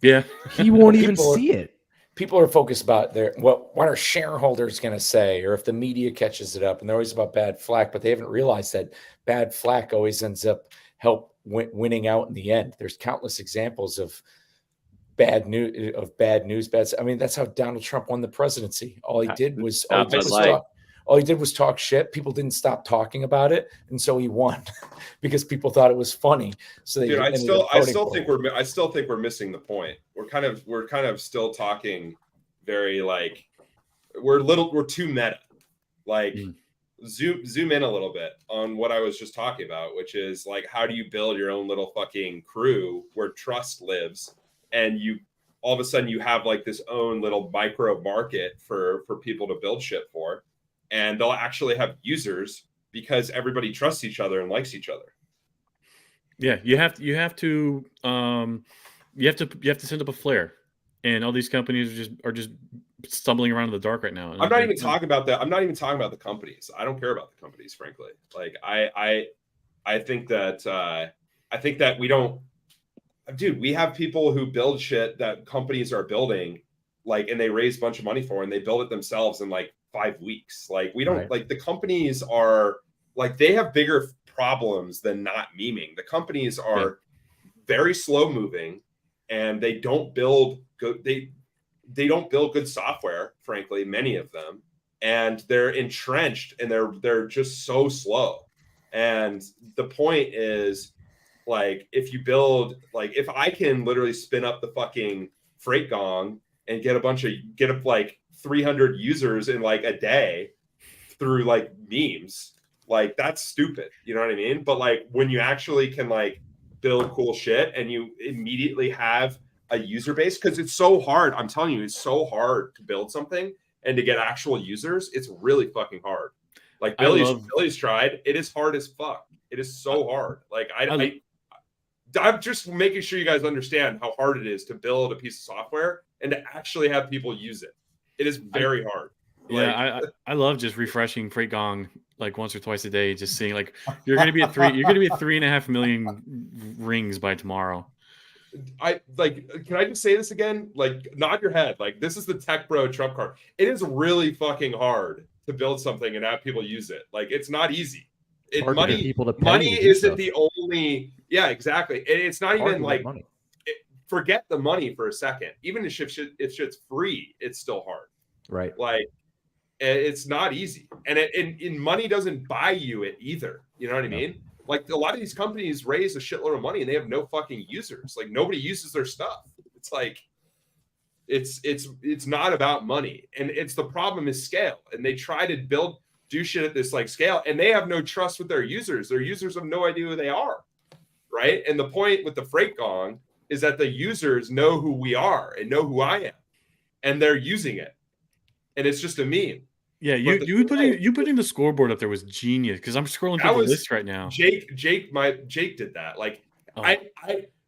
Yeah, He won't even People are- see it. People are focused about what are shareholders going to say, or if the media catches it up, and they're always about bad flack, but they haven't realized that bad flack always ends up winning out in the end. There's countless examples of bad news. I mean, that's how Donald Trump won the presidency. All he did was talk shit. People didn't stop talking about it, and so he won because people thought it was funny. So they I still think we're missing the point. We're kind of still talking very like we're too meta. Like zoom in a little bit on what I was just talking about, which is like, how do you build your own little fucking crew where trust lives, and you all of a sudden you have like this own little micro market for people to build shit for. And they'll actually have users because everybody trusts each other and likes each other. Yeah, you have to send up a flare, and all these companies are just stumbling around in the dark right now. I'm not even talking about that. I'm not even talking about the companies. I don't care about the companies, frankly. Like I think that we don't. Dude, we have people who build shit that companies are building, like, and they raise a bunch of money for, and they build it themselves in like 5 weeks. Like, we don't like, the companies are like, they have bigger problems than not memeing. The companies are very slow moving, and they don't build good. They don't build good software, frankly, many of them, and they're entrenched, and they're just so slow. And the point is, like, if I can literally spin up the fucking Freight Gong and get up like 300 users in like a day through like memes, like, that's stupid. You know what I mean? But like, when you actually can like build cool shit and you immediately have a user base, because it's so hard. I'm telling you, it's so hard to build something and to get actual users. It's really fucking hard. Like, Billy's tried. It is hard as fuck. It is so hard. Like, I'm just making sure you guys understand how hard it is to build a piece of software and to actually have people use it. It is very hard. Yeah, I love just refreshing Freight Gong like once or twice a day, just seeing like you're gonna be at 3.5 million rings by tomorrow. Can I just say this again? Like, nod your head. Like, this is the tech bro trump card. It is really fucking hard to build something and have people use it. Like, it's not easy. Money isn't the only. Yeah, exactly. It's not even like money. Forget the money for a second. Even if shit's free, it's still hard. Right. Like, it's not easy, and money doesn't buy you it either. You know what I mean? Like, a lot of these companies raise a shitload of money and they have no fucking users. Like, nobody uses their stuff. It's like, it's not about money, and it's the problem is scale. And they try to do shit at this like scale, and they have no trust with their users. Their users have no idea who they are, right? And the point with the Freight Gong is that the users know who we are and know who I am, and they're using it, and it's just a meme. Yeah, you putting the scoreboard up there was genius, because I'm scrolling through the list right now. Jake did that. Like,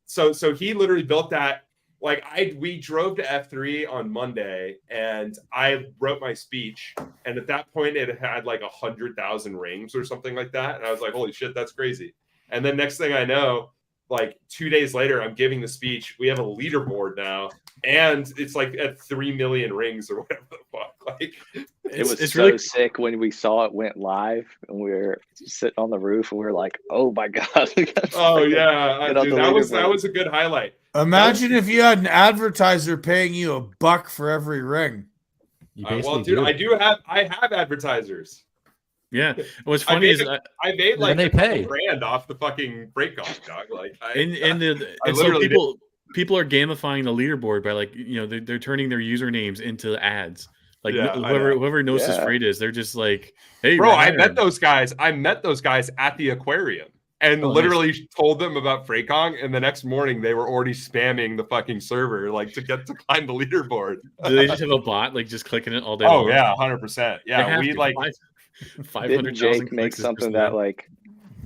so he literally built that. Like, we drove to F3 on Monday, and I wrote my speech, and at that point it had like 100,000 rings or something like that, and I was like, holy shit, that's crazy. And then next thing I know, like 2 days later, I'm giving the speech. We have a leaderboard now, and it's like at 3 million rings or whatever the fuck. Like, it's so really sick when we saw it went live, and we were sitting on the roof, and we were like, "Oh my god!" Oh yeah, dude, that was a good highlight. Imagine if you had an advertiser paying you $1 for every ring. Well, dude, I have advertisers. Yeah, what's funny is I made like a couple grand off the fucking Freight Gong, dog. Like, so people are gamifying the leaderboard by, like, you know, they're turning their usernames into ads. Like, whoever knows this freight is, they're just like, hey, bro, I met those guys at the aquarium, and literally told them about Freight Gong, and the next morning they were already spamming the fucking server, like, to climb the leaderboard. Do they just have a bot like just clicking it all day? Oh yeah, 100%. Yeah, we like 500,000. Jake make something that like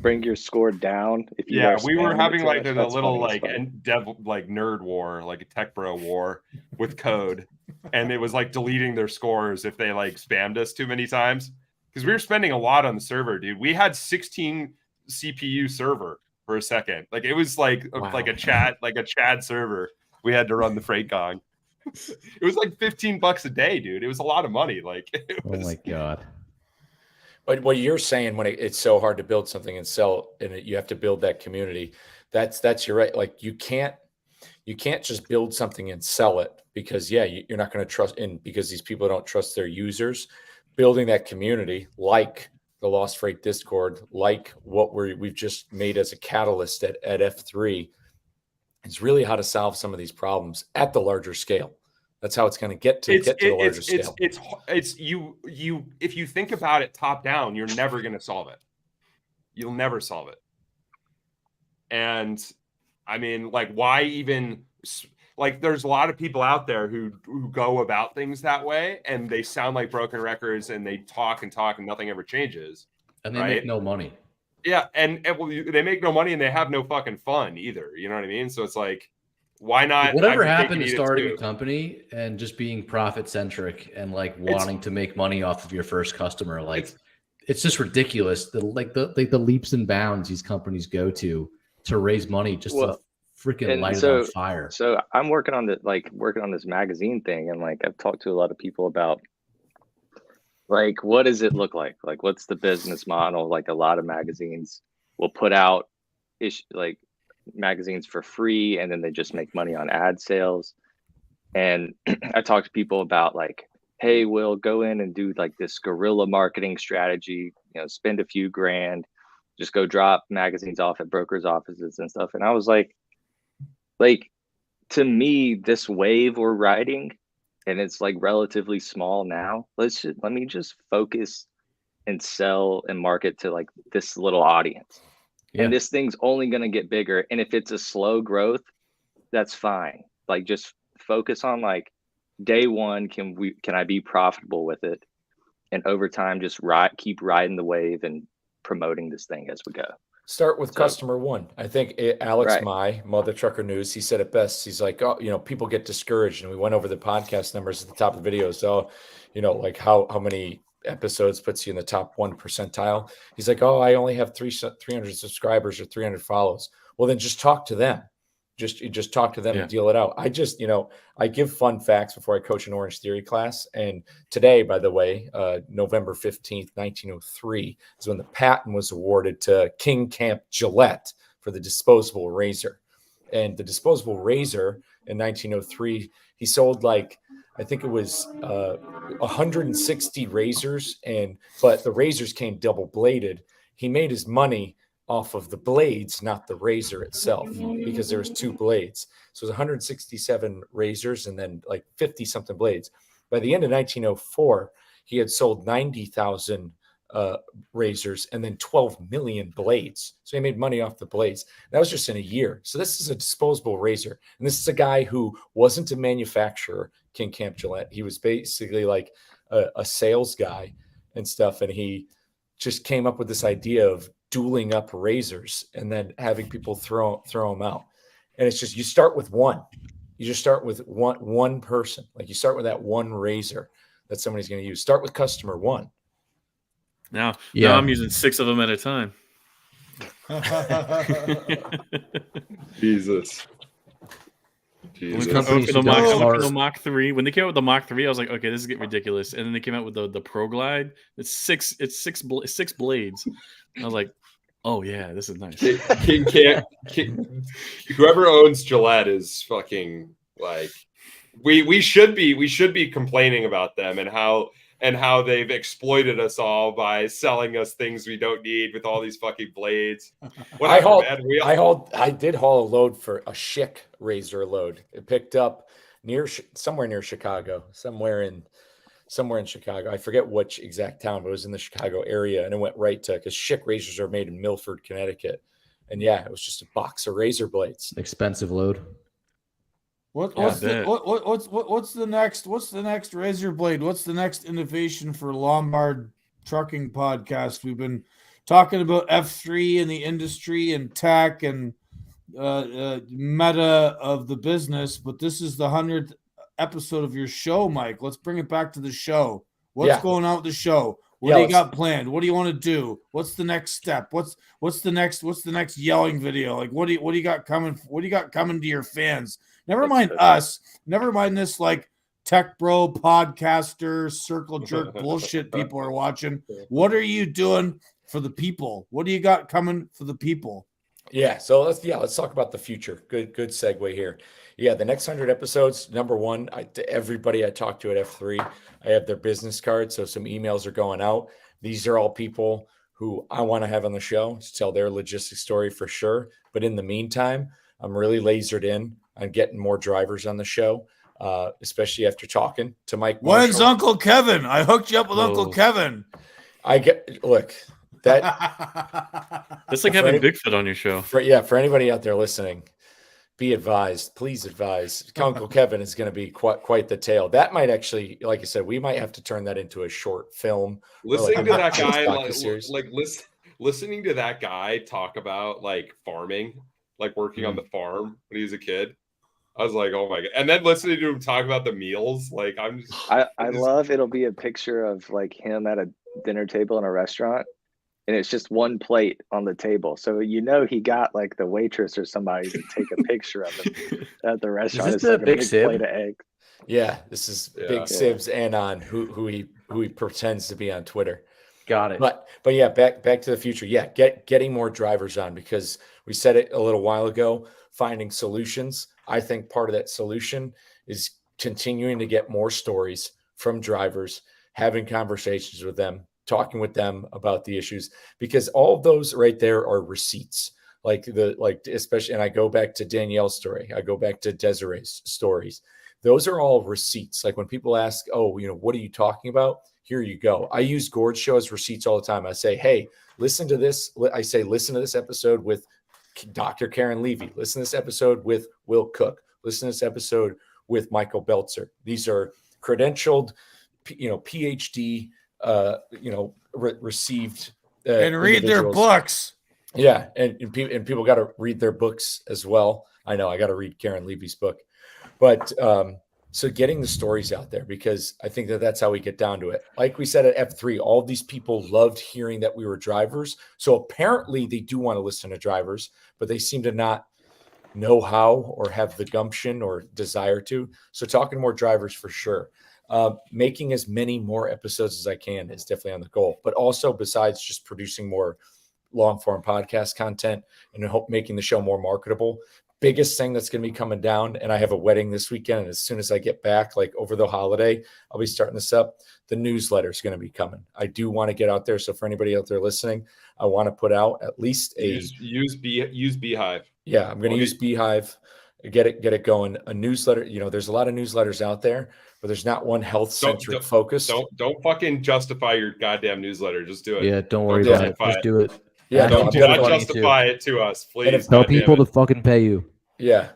bring your score down if you Yeah, are we were spamming having it like too a much? That's little funny as like fuck. and dev like nerd war, like a tech bro war with code, and it was like deleting their scores if they like spammed us too many times because we were spending a lot on the server, dude. We had 16 CPU server for a second, like it was like Wow. like a Chad server. We had to run the freight gong. It was like $15 a day, dude. It was a lot of money. Like it Oh was. my god. But what you're saying when it's so hard to build something and sell, and you have to build that community, that's you're right. Like you can't just build something and sell it because you're not going to trust in because these people don't trust their users. Building that community, like the Lost Freight Discord, like what we've just made as a catalyst at F3, is really how to solve some of these problems at the larger scale. That's how it's going to get to the larger scale. It's you if you think about it top down, you're never going to solve it. You'll never solve it. And I mean, like, why even like there's a lot of people out there who go about things that way and they sound like broken records and they talk and nothing ever changes. And they make no money. Yeah, and they make no money and they have no fucking fun either. You know what I mean? So it's like, why not? Whatever happened to starting a company and just being profit centric and like wanting to make money off of your first customer? Like, it's just ridiculous. The leaps and bounds these companies go to raise money just to freaking light it on fire. So I'm working on this magazine thing, and like I've talked to a lot of people about like what does it look like? Like what's the business model? Like a lot of magazines will put out like magazines for free and then they just make money on ad sales. And I talk to people about like, hey, we'll go in and do like this guerrilla marketing strategy, spend a few grand, just go drop magazines off at brokers' offices and stuff. And I was like to me, this wave we're riding, and it's like relatively small now, let me just focus and sell and market to like this little audience. And this thing's only going to get bigger. And if it's a slow growth, that's fine. Like just focus on like day one, can I be profitable with it? And over time, just keep riding the wave and promoting this thing as we go. Start with customer one. I think Alex Mai, Mother Trucker News, he said it best. He's like, oh, people get discouraged. And we went over the podcast numbers at the top of the video. So, like how many episodes puts you in the top 1 percentile. He's like, oh, I only have 300 subscribers or 300 follows. Well, then just talk to them. Just talk to them and deal it out. I just, I give fun facts before I coach an Orange Theory class. And today, by the way, November 15th, 1903 is when the patent was awarded to King Camp Gillette for the disposable razor. And the disposable razor in 1903, he sold like, I think it was 160 razors, but the razors came double bladed. He made his money off of the blades, not the razor itself, because there was 2 blades. So it was 167 razors and then like 50 something blades. By the end of 1904, he had sold 90,000 razors and then 12 million blades. So he made money off the blades. That was just in a year. So this is a disposable razor. And this is a guy who wasn't a manufacturer, King Camp Gillette. He was basically like a sales guy and stuff. And he just came up with this idea of dueling up razors and then having people throw them out. And it's just, you start with one. You just start with one person. Like you start with that one razor that somebody's going to use. Start with customer one. Now I'm using 6 of them at a time. Jesus. I went for the Mach 3. When they came out with the Mach 3, I was like, okay, this is getting ridiculous. And then they came out with the Pro Glide. It's six blades. I was like, oh yeah, this is nice. Whoever owns Gillette is fucking like, we should be complaining about them and how they've exploited us all by selling us things we don't need with all these fucking blades. I did haul a load for a Schick razor load. It picked up somewhere near Chicago, somewhere in Chicago. I forget which exact town, but it was in the Chicago area, and it went right to, because Schick razors are made in Milford, Connecticut, and it was just a box of razor blades. Expensive load. What's the next razor blade? What's the next innovation for Lombard Trucking Podcast? We've been talking about F3 and the industry and tech and meta of the business. But this is the 100th episode of your show, Mike. Let's bring it back to the show. What's going on with the show? What do you got planned? What do you want to do? What's the next step? What's the next yelling video? Like what do you got coming? What do you got coming to your fans? Never mind us. Never mind this like tech bro podcaster circle jerk bullshit people are watching. What are you doing for the people? What do you got coming for the people? Yeah, so let's talk about the future. Good segue here. Yeah, the next 100 episodes. Number one, to everybody I talked to at F3, I have their business cards, so some emails are going out. These are all people who I want to have on the show to tell their logistics story for sure. But in the meantime, I'm really lasered in on getting more drivers on the show, especially after talking to Mike Marshall. When's Uncle Kevin? I hooked you up with Uncle Kevin. That's like having Bigfoot on your show. For anybody out there listening, be advised, please advise. Uncle Kevin is going to be quite the tale. That might actually, like I said, we might have to turn that into a short film. Listening to that guy, listening to that guy talk about like farming, like working on the farm when he was a kid. I was like, oh my God. And then listening to him talk about the meals, like I love it'll be a picture of like him at a dinner table in a restaurant. And it's just one plate on the table. So he got like the waitress or somebody to take a picture of him at the restaurant. Is this the big Sib? Plate of eggs. Yeah, this is Big Sibs Anon, who he pretends to be on Twitter. Got it. But yeah, back to the future. Yeah, getting more drivers on, because we said it a little while ago, finding solutions. I think part of that solution is continuing to get more stories from drivers, having conversations with them, talking with them about the issues, because all of those right there are receipts. Especially, and I go back to Danielle's story. I go back to Desiree's stories. Those are all receipts. Like when people ask, what are you talking about? Here you go. I use Gord's show as receipts all the time. I say, hey, listen to this. I say, listen to this episode with Dr. Karen Levy. Listen to this episode with Will Cook. Listen to this episode with Michael Belzer. These are credentialed, PhD, received and read their books. Yeah, and people got to read their books as well. I know I got to read Karen Levy's book, but so getting the stories out there, because I think that's how we get down to it. Like we said at F3, all of these people loved hearing that we were drivers. So apparently they do want to listen to drivers, but they seem to not know how or have the gumption or desire to. So talking to more drivers for sure. Making as many more episodes as I can is definitely on the goal, but also besides just producing more long form podcast content and making the show more marketable, biggest thing that's going to be coming down, and I have a wedding this weekend, and as soon as I get back, like over the holiday, I'll be starting this up. The newsletter is going to be coming. I do want to get out there. So for anybody out there listening, I want to put out at least use Beehive. Yeah, I'm going to use Beehive. Get it going. A newsletter. There's a lot of newsletters out there, but there's not one health centric focus. Don't fucking justify your goddamn newsletter. Just do it. Yeah, don't worry about it. Just do it. Yeah, don't justify it to us, please. Tell people to fucking pay you. Yeah.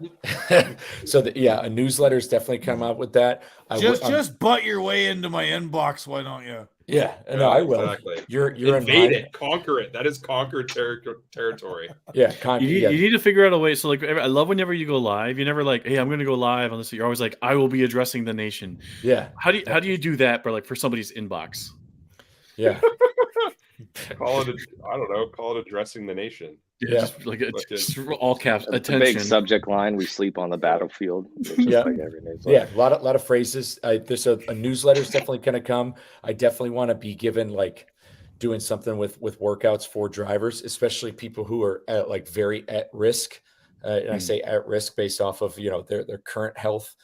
So a newsletter is definitely come out with that. Just butt your way into my inbox. Why don't you? Yeah, no, I will. Exactly. You're invade it, conquer it. That is conquered territory. Yeah, you need to figure out a way. So, like, I love whenever you go live. You're never like, "Hey, I'm going to go live on this." You're always like, "I will be addressing the nation." Yeah. How do you do that? But like for somebody's inbox. Yeah. Call it addressing the nation. Yeah, just all caps. It's attention. A big subject line. We sleep on the battlefield. Yeah, like every a lot of phrases. There's a newsletter is definitely going to come. I definitely want to be given doing something with workouts for drivers, especially people who are very at risk. And I say at risk based off of their current health,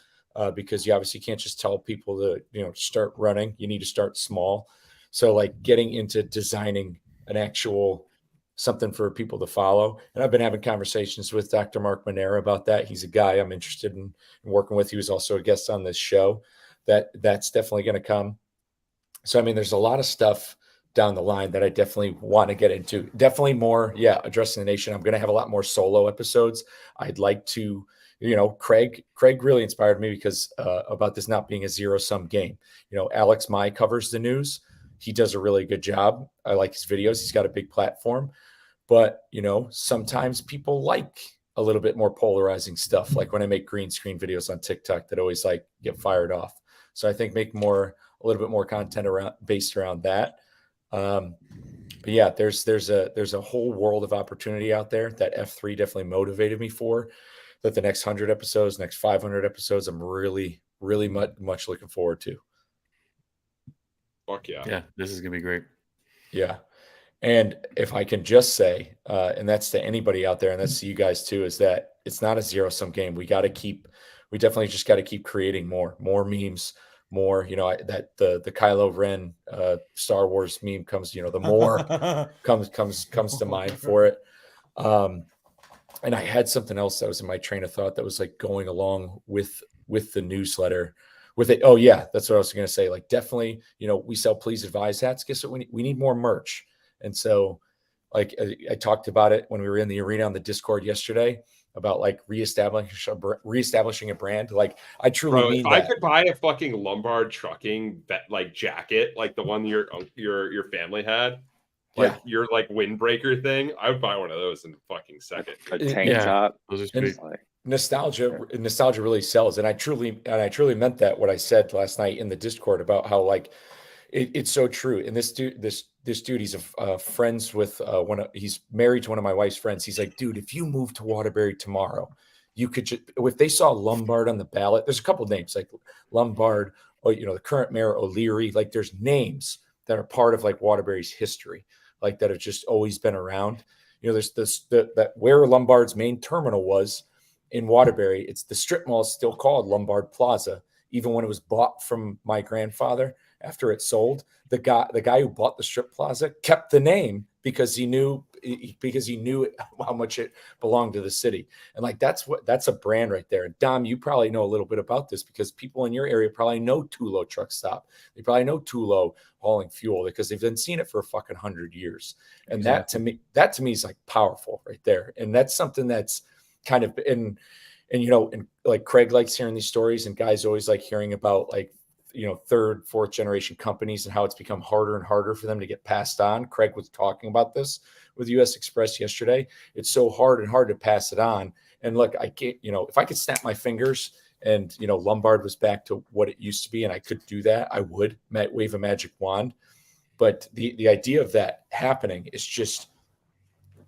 because you obviously can't just tell people to start running. You need to start small. So getting into designing an actual something for people to follow. And I've been having conversations with Dr. Mark Monera about that. He's a guy I'm interested in working with. He was also a guest on this show. That's definitely going to come. So, there's a lot of stuff down the line that I definitely want to get into. Definitely more, addressing the nation. I'm going to have a lot more solo episodes. I'd like to, Craig really inspired me because about this not being a zero-sum game. Alex Mai covers the news. he does a really good job. I like his videos. He's got a big platform, but sometimes people like a little bit more polarizing stuff. Like when I make green screen videos on TikTok that always like get fired off. So I think make a little bit more content based around that. But yeah, there's a whole world of opportunity out there that F3 definitely motivated me for. That the next 100 episodes, next 500 episodes, I'm really, really much looking forward to. Fuck yeah. Yeah, this is gonna be great. Yeah. And if I can just say, and that's to anybody out there, and that's to you guys too, is that it's not a zero-sum game. We definitely just got to keep creating more memes, more, that the Kylo Ren Star Wars meme comes, the more comes to mind for it. And I had something else that was in my train of thought that was like going along with the newsletter with it. Oh yeah, that's what I was going to say. Like definitely, we sell Please Advise hats. Guess what? We need more merch. And so like I talked about it when we were in the arena on the Discord yesterday about like reestablishing a brand. Like I truly mean if that. I could buy a fucking Lombard Trucking like jacket, like the one your family had, like your like windbreaker thing, I would buy one of those in a fucking second. A tank top. Those are sweet. Nostalgia really sells. And I truly meant that, what I said last night in the Discord about how like it's so true. And this dude, he's friends with he's married to one of my wife's friends. He's like, dude, if you move to Waterbury tomorrow, you could just, if they saw Lombard on the ballot, there's a couple of names like Lombard, or the current mayor O'Leary, like there's names that are part of like Waterbury's history, like that have just always been around. There's that where Lombard's main terminal was in Waterbury. It's the strip mall is still called Lombard Plaza, even when it was bought from my grandfather. After it sold, the guy who bought the strip plaza kept the name because he knew how much it belonged to the city. And like that's a brand right there. And Dom, you probably know a little bit about this because people in your area probably know Tulo Truck Stop. They probably know Tulo hauling fuel because they've been seeing it for a fucking 100 years. And exactly. that to me is like powerful right there. And that's something that's kind of and like Craig likes hearing these stories, and guys always like hearing about like third, fourth generation companies and how it's become harder and harder for them to get passed on. Craig was talking about this with US Express yesterday. It's so hard to pass it on. And look, I can't, if I could snap my fingers and, Lombard was back to what it used to be and I could do that, I would wave a magic wand. But the idea of that happening is just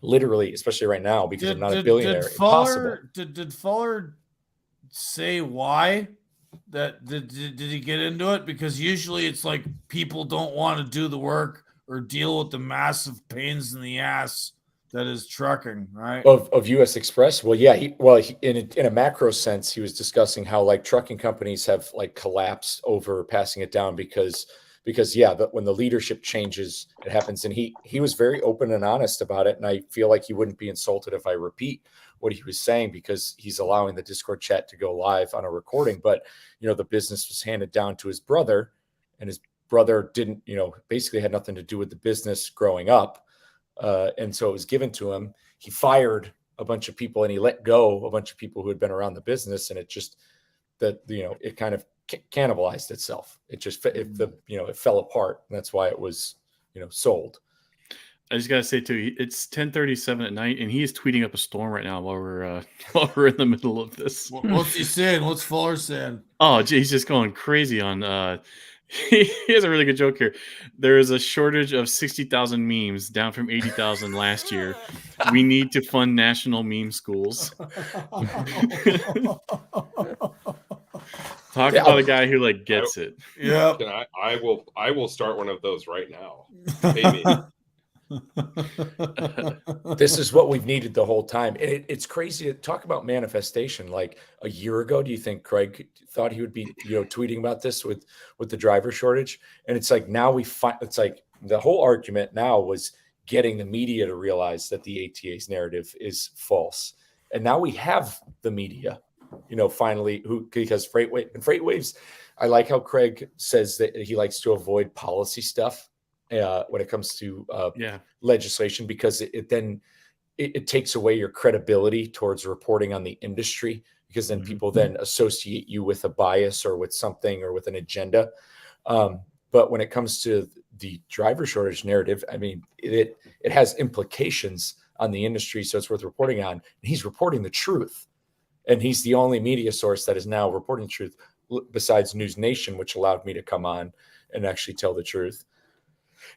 literally, especially right now, because I'm not a billionaire, impossible. Did Fuller say why? Did he get into it? Because usually it's like people don't want to do the work or deal with the massive pains in the ass that is trucking, right? Of US Express. Well, yeah, in a macro sense, he was discussing how like trucking companies have like collapsed over passing it down because when the leadership changes, it happens. And he was very open and honest about it. And I feel like he wouldn't be insulted if I repeat what he was saying because he's allowing the Discord chat to go live on a recording. But, the business was handed down to his brother, and his brother didn't, basically had nothing to do with the business growing up. And so it was given to him. He fired a bunch of people and he let go a bunch of people who had been around the business. And it just, it kind of cannibalized itself. It just, it fell apart. And that's why it was, sold. I just gotta say too, it's 10:37 at night, and he is tweeting up a storm right now while we're in the middle of this. What's he saying? What's Fuller saying? Oh, gee, he's just going crazy on. He has a really good joke here. There is a shortage of 60,000 memes, down from 80,000 last year. We need to fund national meme schools. Talk about a guy who like gets it. Yeah, I will start one of those right now. Pay me. This is what we've needed the whole time. And it's crazy to talk about manifestation. Like a year ago, do you think Craig thought he would be, tweeting about this with the driver shortage? And it's like now it's like the whole argument now was getting the media to realize that the ATA's narrative is false. And now we have the media, finally, because FreightWaves, I like how Craig says that he likes to avoid policy stuff. When it comes to legislation, because it takes away your credibility towards reporting on the industry, because then people then associate you with a bias or with something or with an agenda. But when it comes to the driver shortage narrative, I mean, it has implications on the industry, so it's worth reporting on. And he's reporting the truth, and he's the only media source that is now reporting the truth, besides News Nation, which allowed me to come on and actually tell the truth,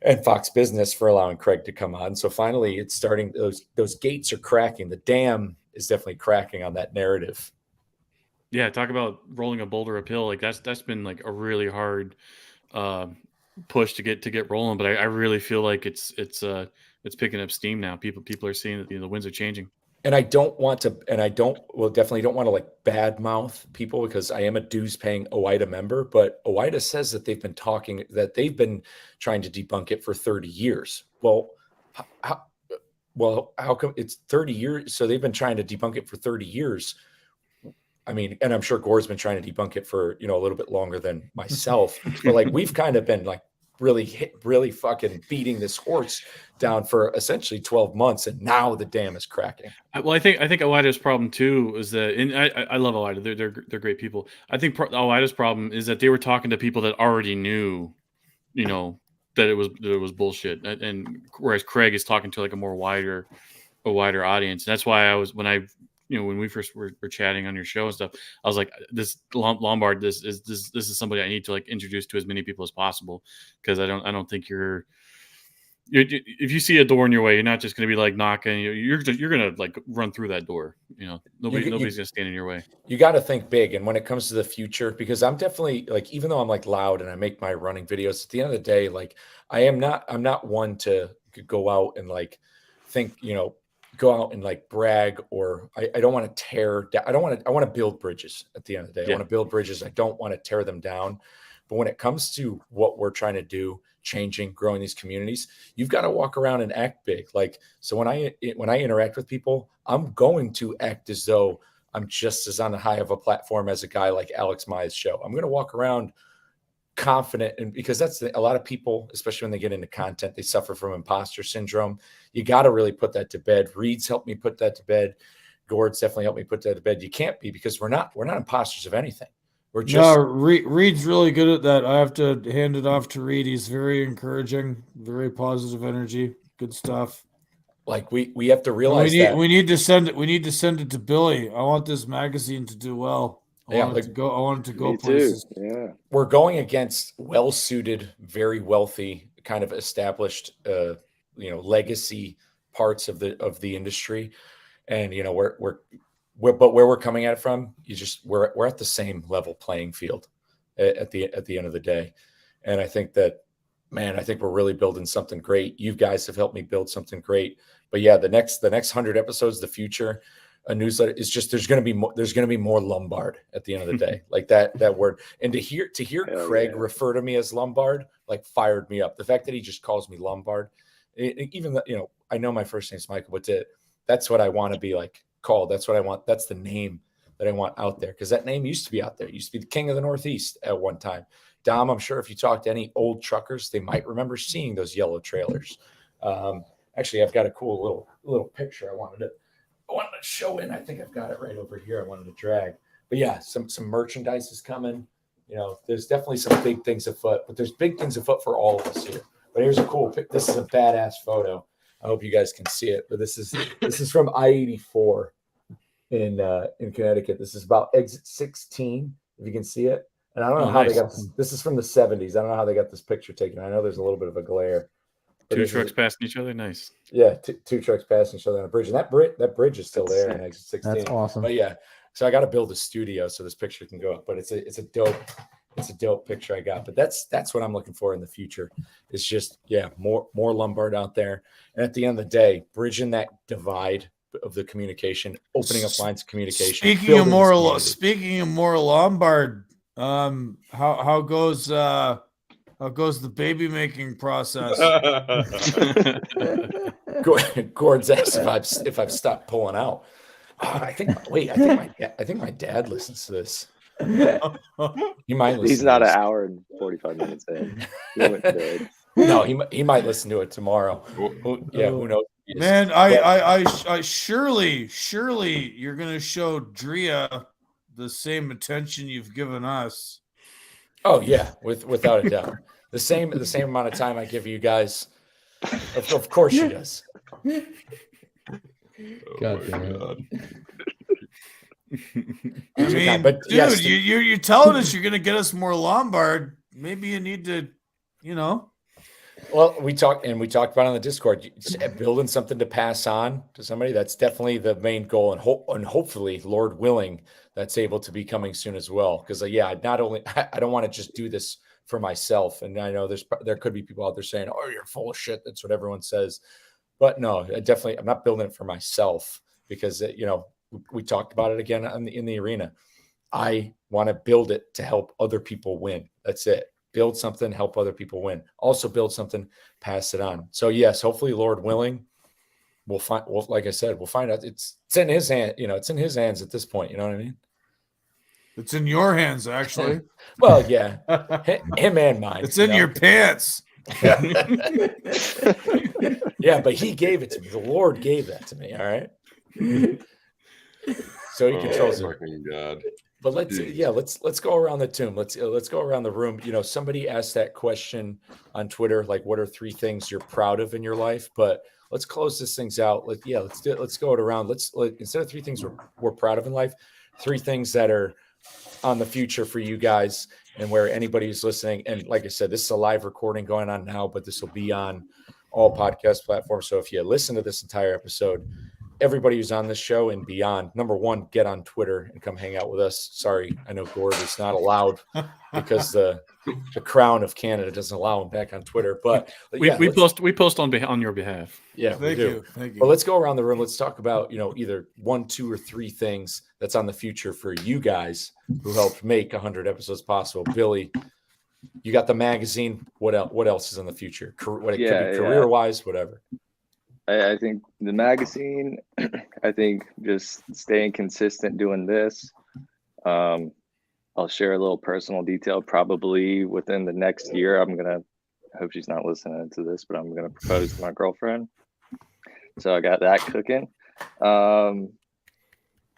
and Fox Business for allowing Craig to come on. So finally, it's starting. Those gates are cracking. The dam is definitely cracking on that narrative. Yeah, talk about rolling a boulder uphill. Like that's been like a really hard push to get rolling. But I really feel like it's picking up steam now. People are seeing that the winds are changing. And I don't want to, and I definitely don't want to like badmouth people, because I am a dues paying OIDA member, but OIDA says that they've been trying to debunk it for 30 years. Well, how come it's 30 years? So they've been trying to debunk it for 30 years. I mean, and I'm sure Gore's been trying to debunk it for, a little bit longer than myself, but like, we've kind of been like really fucking beating this horse down for essentially 12 months, and now the dam is cracking. Well, I think OIDA's problem too is that, and I love OIDA. They're great people. I think OIDA's problem is that they were talking to people that already knew, that it was bullshit, and whereas Craig is talking to like a wider audience. That's why when we first were chatting on your show and stuff, I was like, this Lombard, this is somebody I need to like introduce to as many people as possible, because I don't think if you see a door in your way, you're not just going to be like knocking. You're going to like run through that door. Nobody's going to stand in your way. You got to think big. And when it comes to the future, because I'm definitely like, even though I'm like loud and I make my running videos, at the end of the day, like I'm not one to go out and like think, go out and like brag, or I don't want to tear down. I want to build bridges at the end of the day. Yeah. I want to build bridges. I don't want to tear them down. But when it comes to what we're trying to do, changing, growing these communities, you've got to walk around and act big. Like, so when I interact with people, I'm going to act as though I'm just as on the high of a platform as a guy like Alex Maya's show. I'm going to walk around confident, and because a lot of people, especially when they get into content, they suffer from imposter syndrome. You got to really put that to bed. Reed's helped me put that to bed. Gord's definitely helped me put that to bed. You can't be, because we're not imposters of anything. We're just Reed's really good at that. I have to hand it off to Reed. He's very encouraging, very positive energy, good stuff. Like we have to realize we need to send it to Billy. I want this magazine to do well. I want it to go places. Too. Yeah. We're going against well-suited, very wealthy, kind of established legacy parts of the industry. And but where we're coming at it from, we're at the same level playing field at the end of the day. And I think that, man, I think we're really building something great. You guys have helped me build something great. But yeah, the next 100 episodes, the future, a newsletter is just, there's going to be more Lombard at the end of the day. Like that word. And to hear Craig refer to me as Lombard, like, fired me up. The fact that he just calls me Lombard, even though, I know my first name's Michael, but that's what I want to be like called. That's what I want. That's the name that I want out there, because that name used to be out there. It used to be the king of the Northeast at one time. Dom, I'm sure if you talk to any old truckers, they might remember seeing those yellow trailers. Actually, I've got a cool little picture I wanted to show in. I think I've got it right over here. I wanted to drag. But yeah, some merchandise is coming. There's definitely some big things afoot, but there's big things afoot for all of us here. But here's a cool pic. This is a badass photo. I hope you guys can see it. But this is from I-84 in Connecticut. This is about exit 16, if you can see it. And I don't know how they got this is from the 70s. I don't know how they got this picture taken. I know there's a little bit of a glare. Two trucks passing each other, nice. Yeah, two trucks passing each other on a bridge, and that bridge is still there in exit 16. That's awesome. But yeah, so I got to build a studio so this picture can go up. But it's a dope picture I got. But that's what I'm looking for in the future. It's just more Lombard out there, and at the end of the day, bridging that divide of the communication, opening up lines of communication. Speaking of more Lombard, how goes the baby making process? Gord's asked if I've stopped pulling out. I think my dad listens to this. He might listen. He's not an hour and 45 minutes in. He went to bed. No, he might listen to it tomorrow. Who knows? Man, I surely you're gonna show Drea the same attention you've given us. Oh yeah, without a doubt. The same amount of time I give you guys. Of course she does. God my damn it. God. I mean, But dude, yes, you're telling us you're gonna get us more Lombard. Maybe you need to, you know. well, we talked about it on the Discord, building something to pass on to somebody. That's definitely the main goal, and hopefully, Lord willing, that's able to be coming soon as well. Because yeah, not only I don't want to just do this for myself, and I know there could be people out there saying, "Oh, you're full of shit." That's what everyone says, but no, I'm not building it for myself because we talked about it again in the arena. I want to build it to help other people win. That's it. Build something, help other people win. Also build something, pass it on. So yes, hopefully, Lord willing, we'll find. Well, like I said, we'll find out. It's in his hand. It's in his hands at this point. You know what I mean? It's in your hands, actually. Well, yeah, him and mine. It's in your pants. Yeah, but he gave it to me. The Lord gave that to me. All right. So he controls it. Fucking God. But let's go around the tomb. Let's go around the room. Somebody asked that question on Twitter, like, what are 3 things you're proud of in your life? But let's close this things out. Let's go it around. Let's instead of 3 things we're proud of in life, 3 things that are on the future for you guys and where anybody who's listening. And like I said, this is a live recording going on now, but this will be on all podcast platforms. So if you listen to this entire episode, everybody who's on this show and beyond, number 1, get on Twitter and come hang out with us. Sorry, I know Gord is not allowed because the crown of Canada doesn't allow him back on Twitter. But we post on your behalf. Yeah, Thank you. But let's go around the room. Let's talk about either 1, 2, or 3 things that's on the future for you guys who helped make 100 episodes possible. Billy, you got the magazine. What else is in the future? Could be career-wise, whatever. I think the magazine, I think just staying consistent doing this. I'll share a little personal detail. Probably within the next year, I hope she's not listening to this, but I'm going to propose to my girlfriend. So I got that cooking.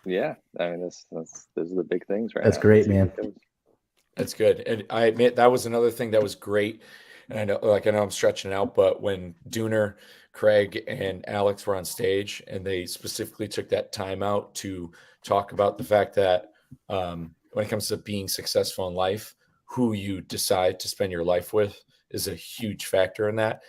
Yeah, I mean, those are the big things right now. That's great, man. That's good. And I admit that was another thing that was great. And I know I'm stretching it out, but when Dooner, Craig, and Alex were on stage and they specifically took that time out to talk about the fact that when it comes to being successful in life, who you decide to spend your life with is a huge factor in that.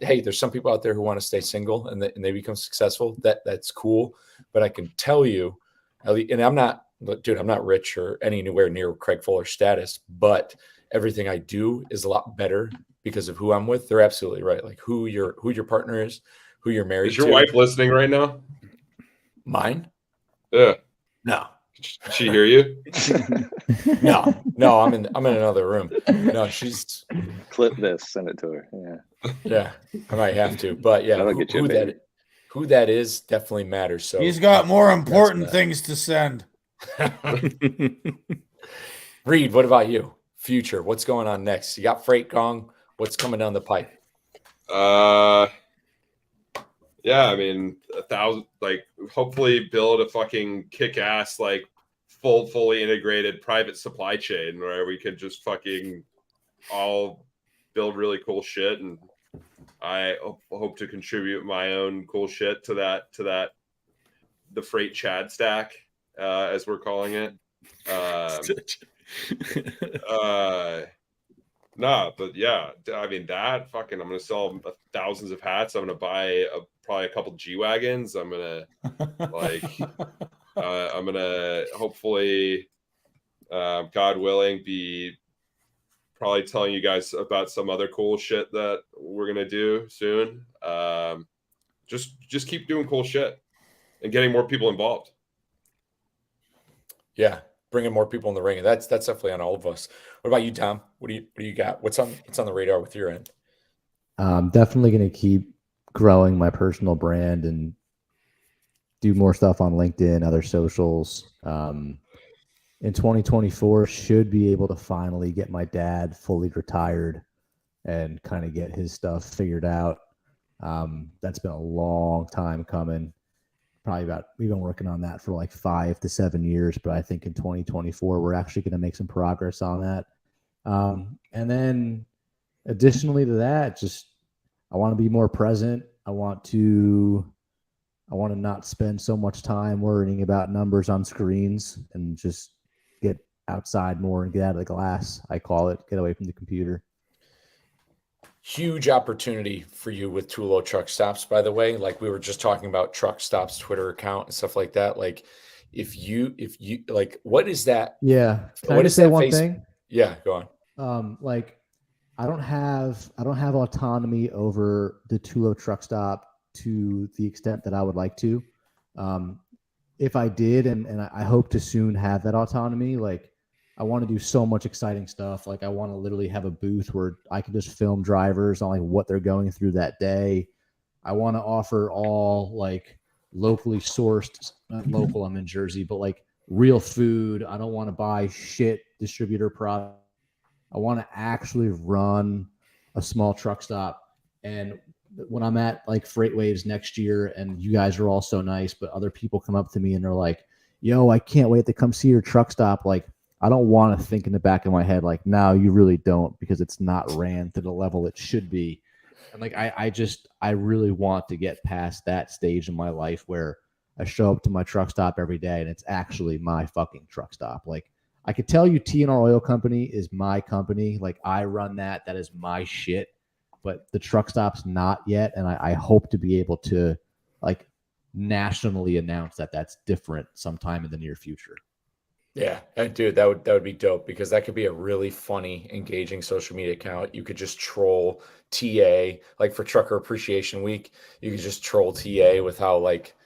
Hey, there's some people out there who want to stay single and they become successful. That's cool. But I can tell you, and I'm not rich or anywhere near Craig Fuller's status, but everything I do is a lot better because of who I'm with. They're absolutely right. Like who your partner is, who you're married to. Is your wife listening right now? Mine? Yeah. No. Did she hear you? No, I'm in another room. No, she's clip this, send it to her. Yeah, I might have to, but yeah, who that is definitely matters. So he's got more important things to send. Reed, what about you? Future, what's going on next? You got Freight Gong. What's coming down the pipe? Yeah, I mean, 1,000. Like, hopefully, build a fucking kick-ass, like, fully integrated private supply chain where we can just fucking all build really cool shit, and I hope to contribute my own cool shit to that the Freight Chad stack, as we're calling it. Nah, but yeah, I mean that fucking. I'm gonna sell thousands of hats. I'm gonna buy probably a couple G-Wagons. I'm gonna I'm gonna hopefully, God willing, be probably telling you guys about some other cool shit that we're gonna do soon. Just keep doing cool shit and getting more people involved. Yeah, bringing more people in the ring, and that's definitely on all of us. What about you, Tom? What do you got? What's on the radar with your end? I'm definitely going to keep growing my personal brand and do more stuff on LinkedIn, other socials. In 2024, should be able to finally get my dad fully retired and kind of get his stuff figured out. That's been a long time coming. We've been working on that for like 5 to 7 years, but I think in 2024 we're actually going to make some progress on that. And then additionally to that, just I want to be more present. I want to not spend so much time worrying about numbers on screens and just get outside more and get out of the glass. I call it, get away from the computer. Huge opportunity for you with Tulo Truck Stops, by the way. Like we were just talking about Truck Stops Twitter account and stuff like that. Like if you like, what is that? Yeah. Can What I is just say that one face- thing? Yeah, go on. Like I don't have autonomy over the Tulo truck stop to the extent that I would like to. If I did, and I hope to soon have that autonomy, like I want to do so much exciting stuff. Like I want to literally have a booth where I can just film drivers on like what they're going through that day. I want to offer all like locally sourced, not local, I'm in Jersey, but like real food. I don't want to buy shit distributor product. I want to actually run a small truck stop. And when I'm at like Freight Waves next year and you guys are all so nice, but other people come up to me and they're like, yo, I can't wait to come see your truck stop. Like, I don't want to think in the back of my head, like, no, you really don't, because it's not ran to the level it should be. And like, I really want to get past that stage in my life where I show up to my truck stop every day and it's actually my fucking truck stop. Like, I could tell you T&R Oil Company is my company. Like I run that. That is my shit. But the truck stop's not yet. And I hope to be able to like nationally announce that that's different sometime in the near future. Yeah, dude, that would be dope because that could be a really funny, engaging social media account. You could just troll TA, like for Trucker Appreciation Week. You could just troll TA with how like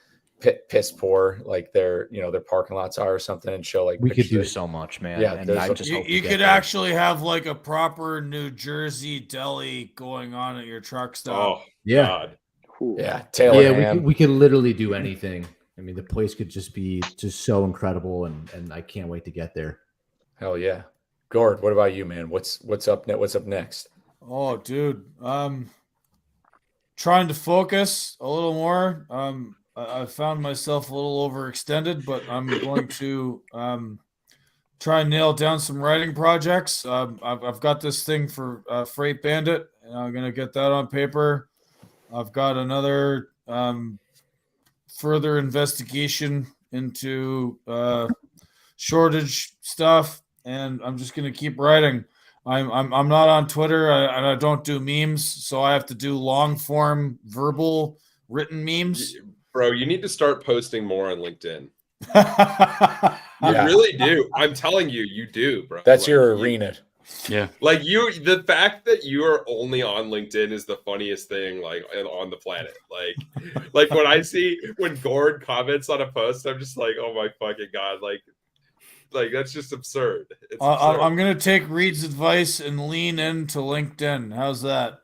piss poor like their parking lots are or something, and show like We could pictures do of- so much, man. Yeah, and there's I a- just You, hope to you get could there. actually have like a proper New Jersey deli going on at your truck stop. Oh, Yeah. God. Cool. Yeah, Taylor Yeah, Ham. we could literally do anything. I mean, the place could just be just so incredible, and I can't wait to get there. Hell yeah, Gord. What about you, man? What's up? What's up next? Oh, dude. Trying to focus a little more. I found myself a little overextended, but I'm going to try and nail down some writing projects. I've got this thing for Freight Bandit, and I'm gonna get that on paper. I've got another further investigation into shortage stuff, and I'm just gonna keep writing. I'm not on Twitter, and I don't do memes, so I have to do long form, verbal, written memes. Bro, you need to start posting more on LinkedIn. Yeah. You really do. I'm telling you, you do, bro. That's Like, your arena. Yeah. Like the fact that you are only on LinkedIn is the funniest thing like on the planet. Like when I see when Gord comments on a post, I'm just like, oh my fucking God. Like that's just absurd. It's absurd. I'm gonna take Reed's advice and lean into LinkedIn. How's that?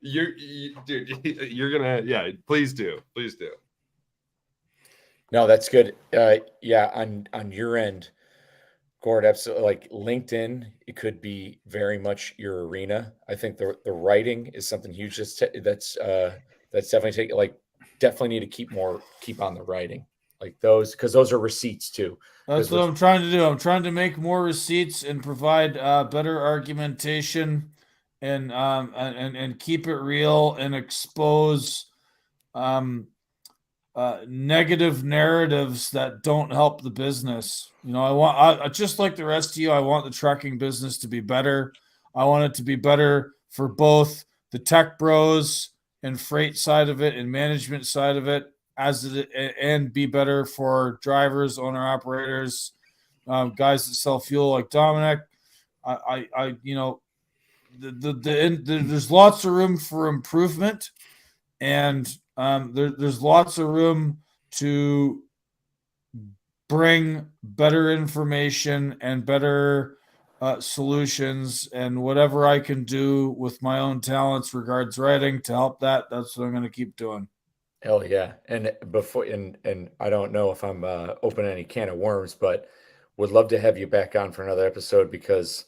Dude, you're gonna, yeah, please do. No, that's good. Yeah, on your end, Gord, absolutely. Like LinkedIn, it could be very much your arena. I think the writing is something huge. That's definitely definitely need to keep on the writing, like those, because those are receipts too. That's what I'm trying to do. I'm trying to make more receipts and provide better argumentation, and keep it real and expose negative narratives that don't help the business. I just like the rest of you. I want the trucking business to be better. I want it to be better for both the tech bros and freight side of it and management side of it, and be better for drivers, owner operators, guys that sell fuel like Dominic. There's lots of room for improvement, and there's lots of room to bring better information and better solutions, and whatever I can do with my own talents regards writing to help that's what I'm going to keep doing. Hell yeah. And before, and I don't know if I'm opening any can of worms, but would love to have you back on for another episode because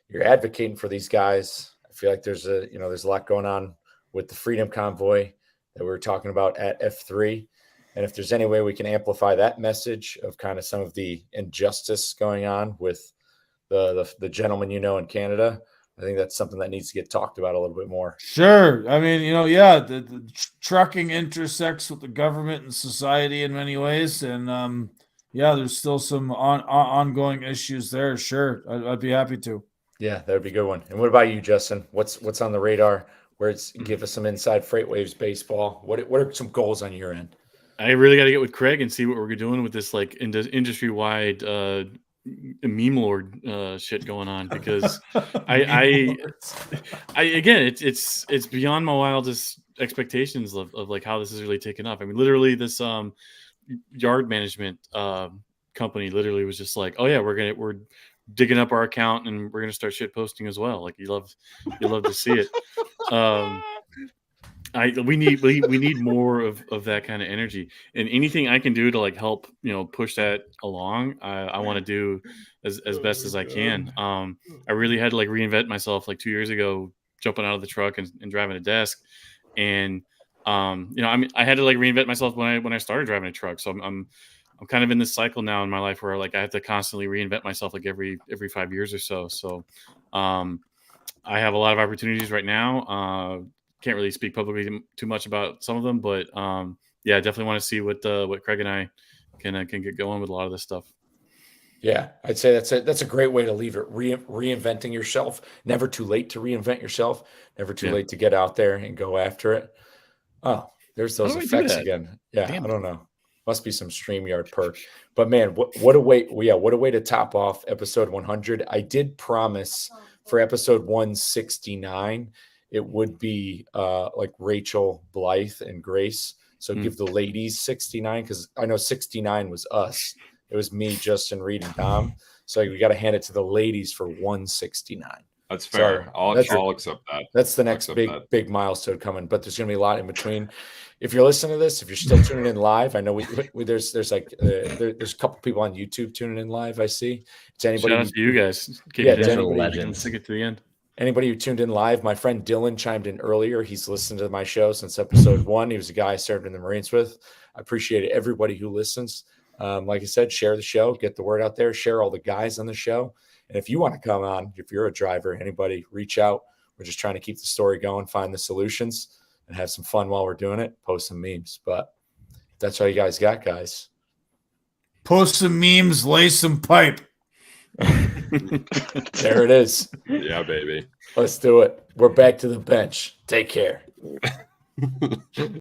you're advocating for these guys. I feel like there's a lot going on with the Freedom Convoy that we were talking about at F3. And if there's any way we can amplify that message of kind of some of the injustice going on with the gentleman in Canada, I think that's something that needs to get talked about a little bit more. Sure. I mean, the trucking intersects with the government and society in many ways. And there's still some ongoing issues there. Sure. I'd be happy to. Yeah, that would be a good one. And what about you, Justin? What's on the radar? Give us some inside Freightwaves baseball. What are some goals on your end? I really got to get with Craig and see what we're doing with this like industry-wide meme lord shit going on, because I again, it's beyond my wildest expectations of like how this is really taken off. I mean, literally this yard management company literally was just like, oh yeah, we're digging up our account and we're gonna start shit posting as well. Like you love to see it. We need more of that kind of energy, and anything I can do to like help push that along, I want to do as best as I can. I really had to like reinvent myself like 2 years ago, jumping out of the truck and driving a desk, and I mean I had to like reinvent myself when I started driving a truck. So I'm kind of in this cycle now in my life where like I have to constantly reinvent myself like every 5 years or so. So I have a lot of opportunities right now. Can't really speak publicly too much about some of them, but yeah, I definitely want to see what Craig and I can get going with a lot of this stuff. Yeah, I'd say that's a great way to leave it. Reinventing yourself. Never too late to reinvent yourself. Never too late to get out there and go after it. Oh, there's those effects again. Yeah, damn. I don't know. Must be some StreamYard perk. But man, what a way! What a way to top off episode 100. I did promise for episode 169. It would be like Rachel, Blythe, and Grace. So give the ladies 69, because I know 69 was us. It was me, Justin, Reed, and Dom. So we got to hand it to the ladies for 169. That's fair. I'll accept that. That's the next big milestone coming. But there's going to be a lot in between. If you're listening to this, if you're still tuning in live, I know there's a couple people on YouTube tuning in live. I see. Shout out to you guys. Legends. Stick it to the end. Anybody who tuned in live, my friend Dylan chimed in earlier. He's listened to my show since episode 1. He was a guy I served in the Marines with. I appreciate everybody who listens. Like I said, share the show, get the word out there, share all the guys on the show. And if you want to come on, if you're a driver, anybody, reach out. We're just trying to keep the story going, find the solutions, and have some fun while we're doing it. Post some memes. But that's all you guys got, guys. Post some memes, lay some pipe. There it is. Yeah, baby. Let's do it. We're back to the bench. Take care.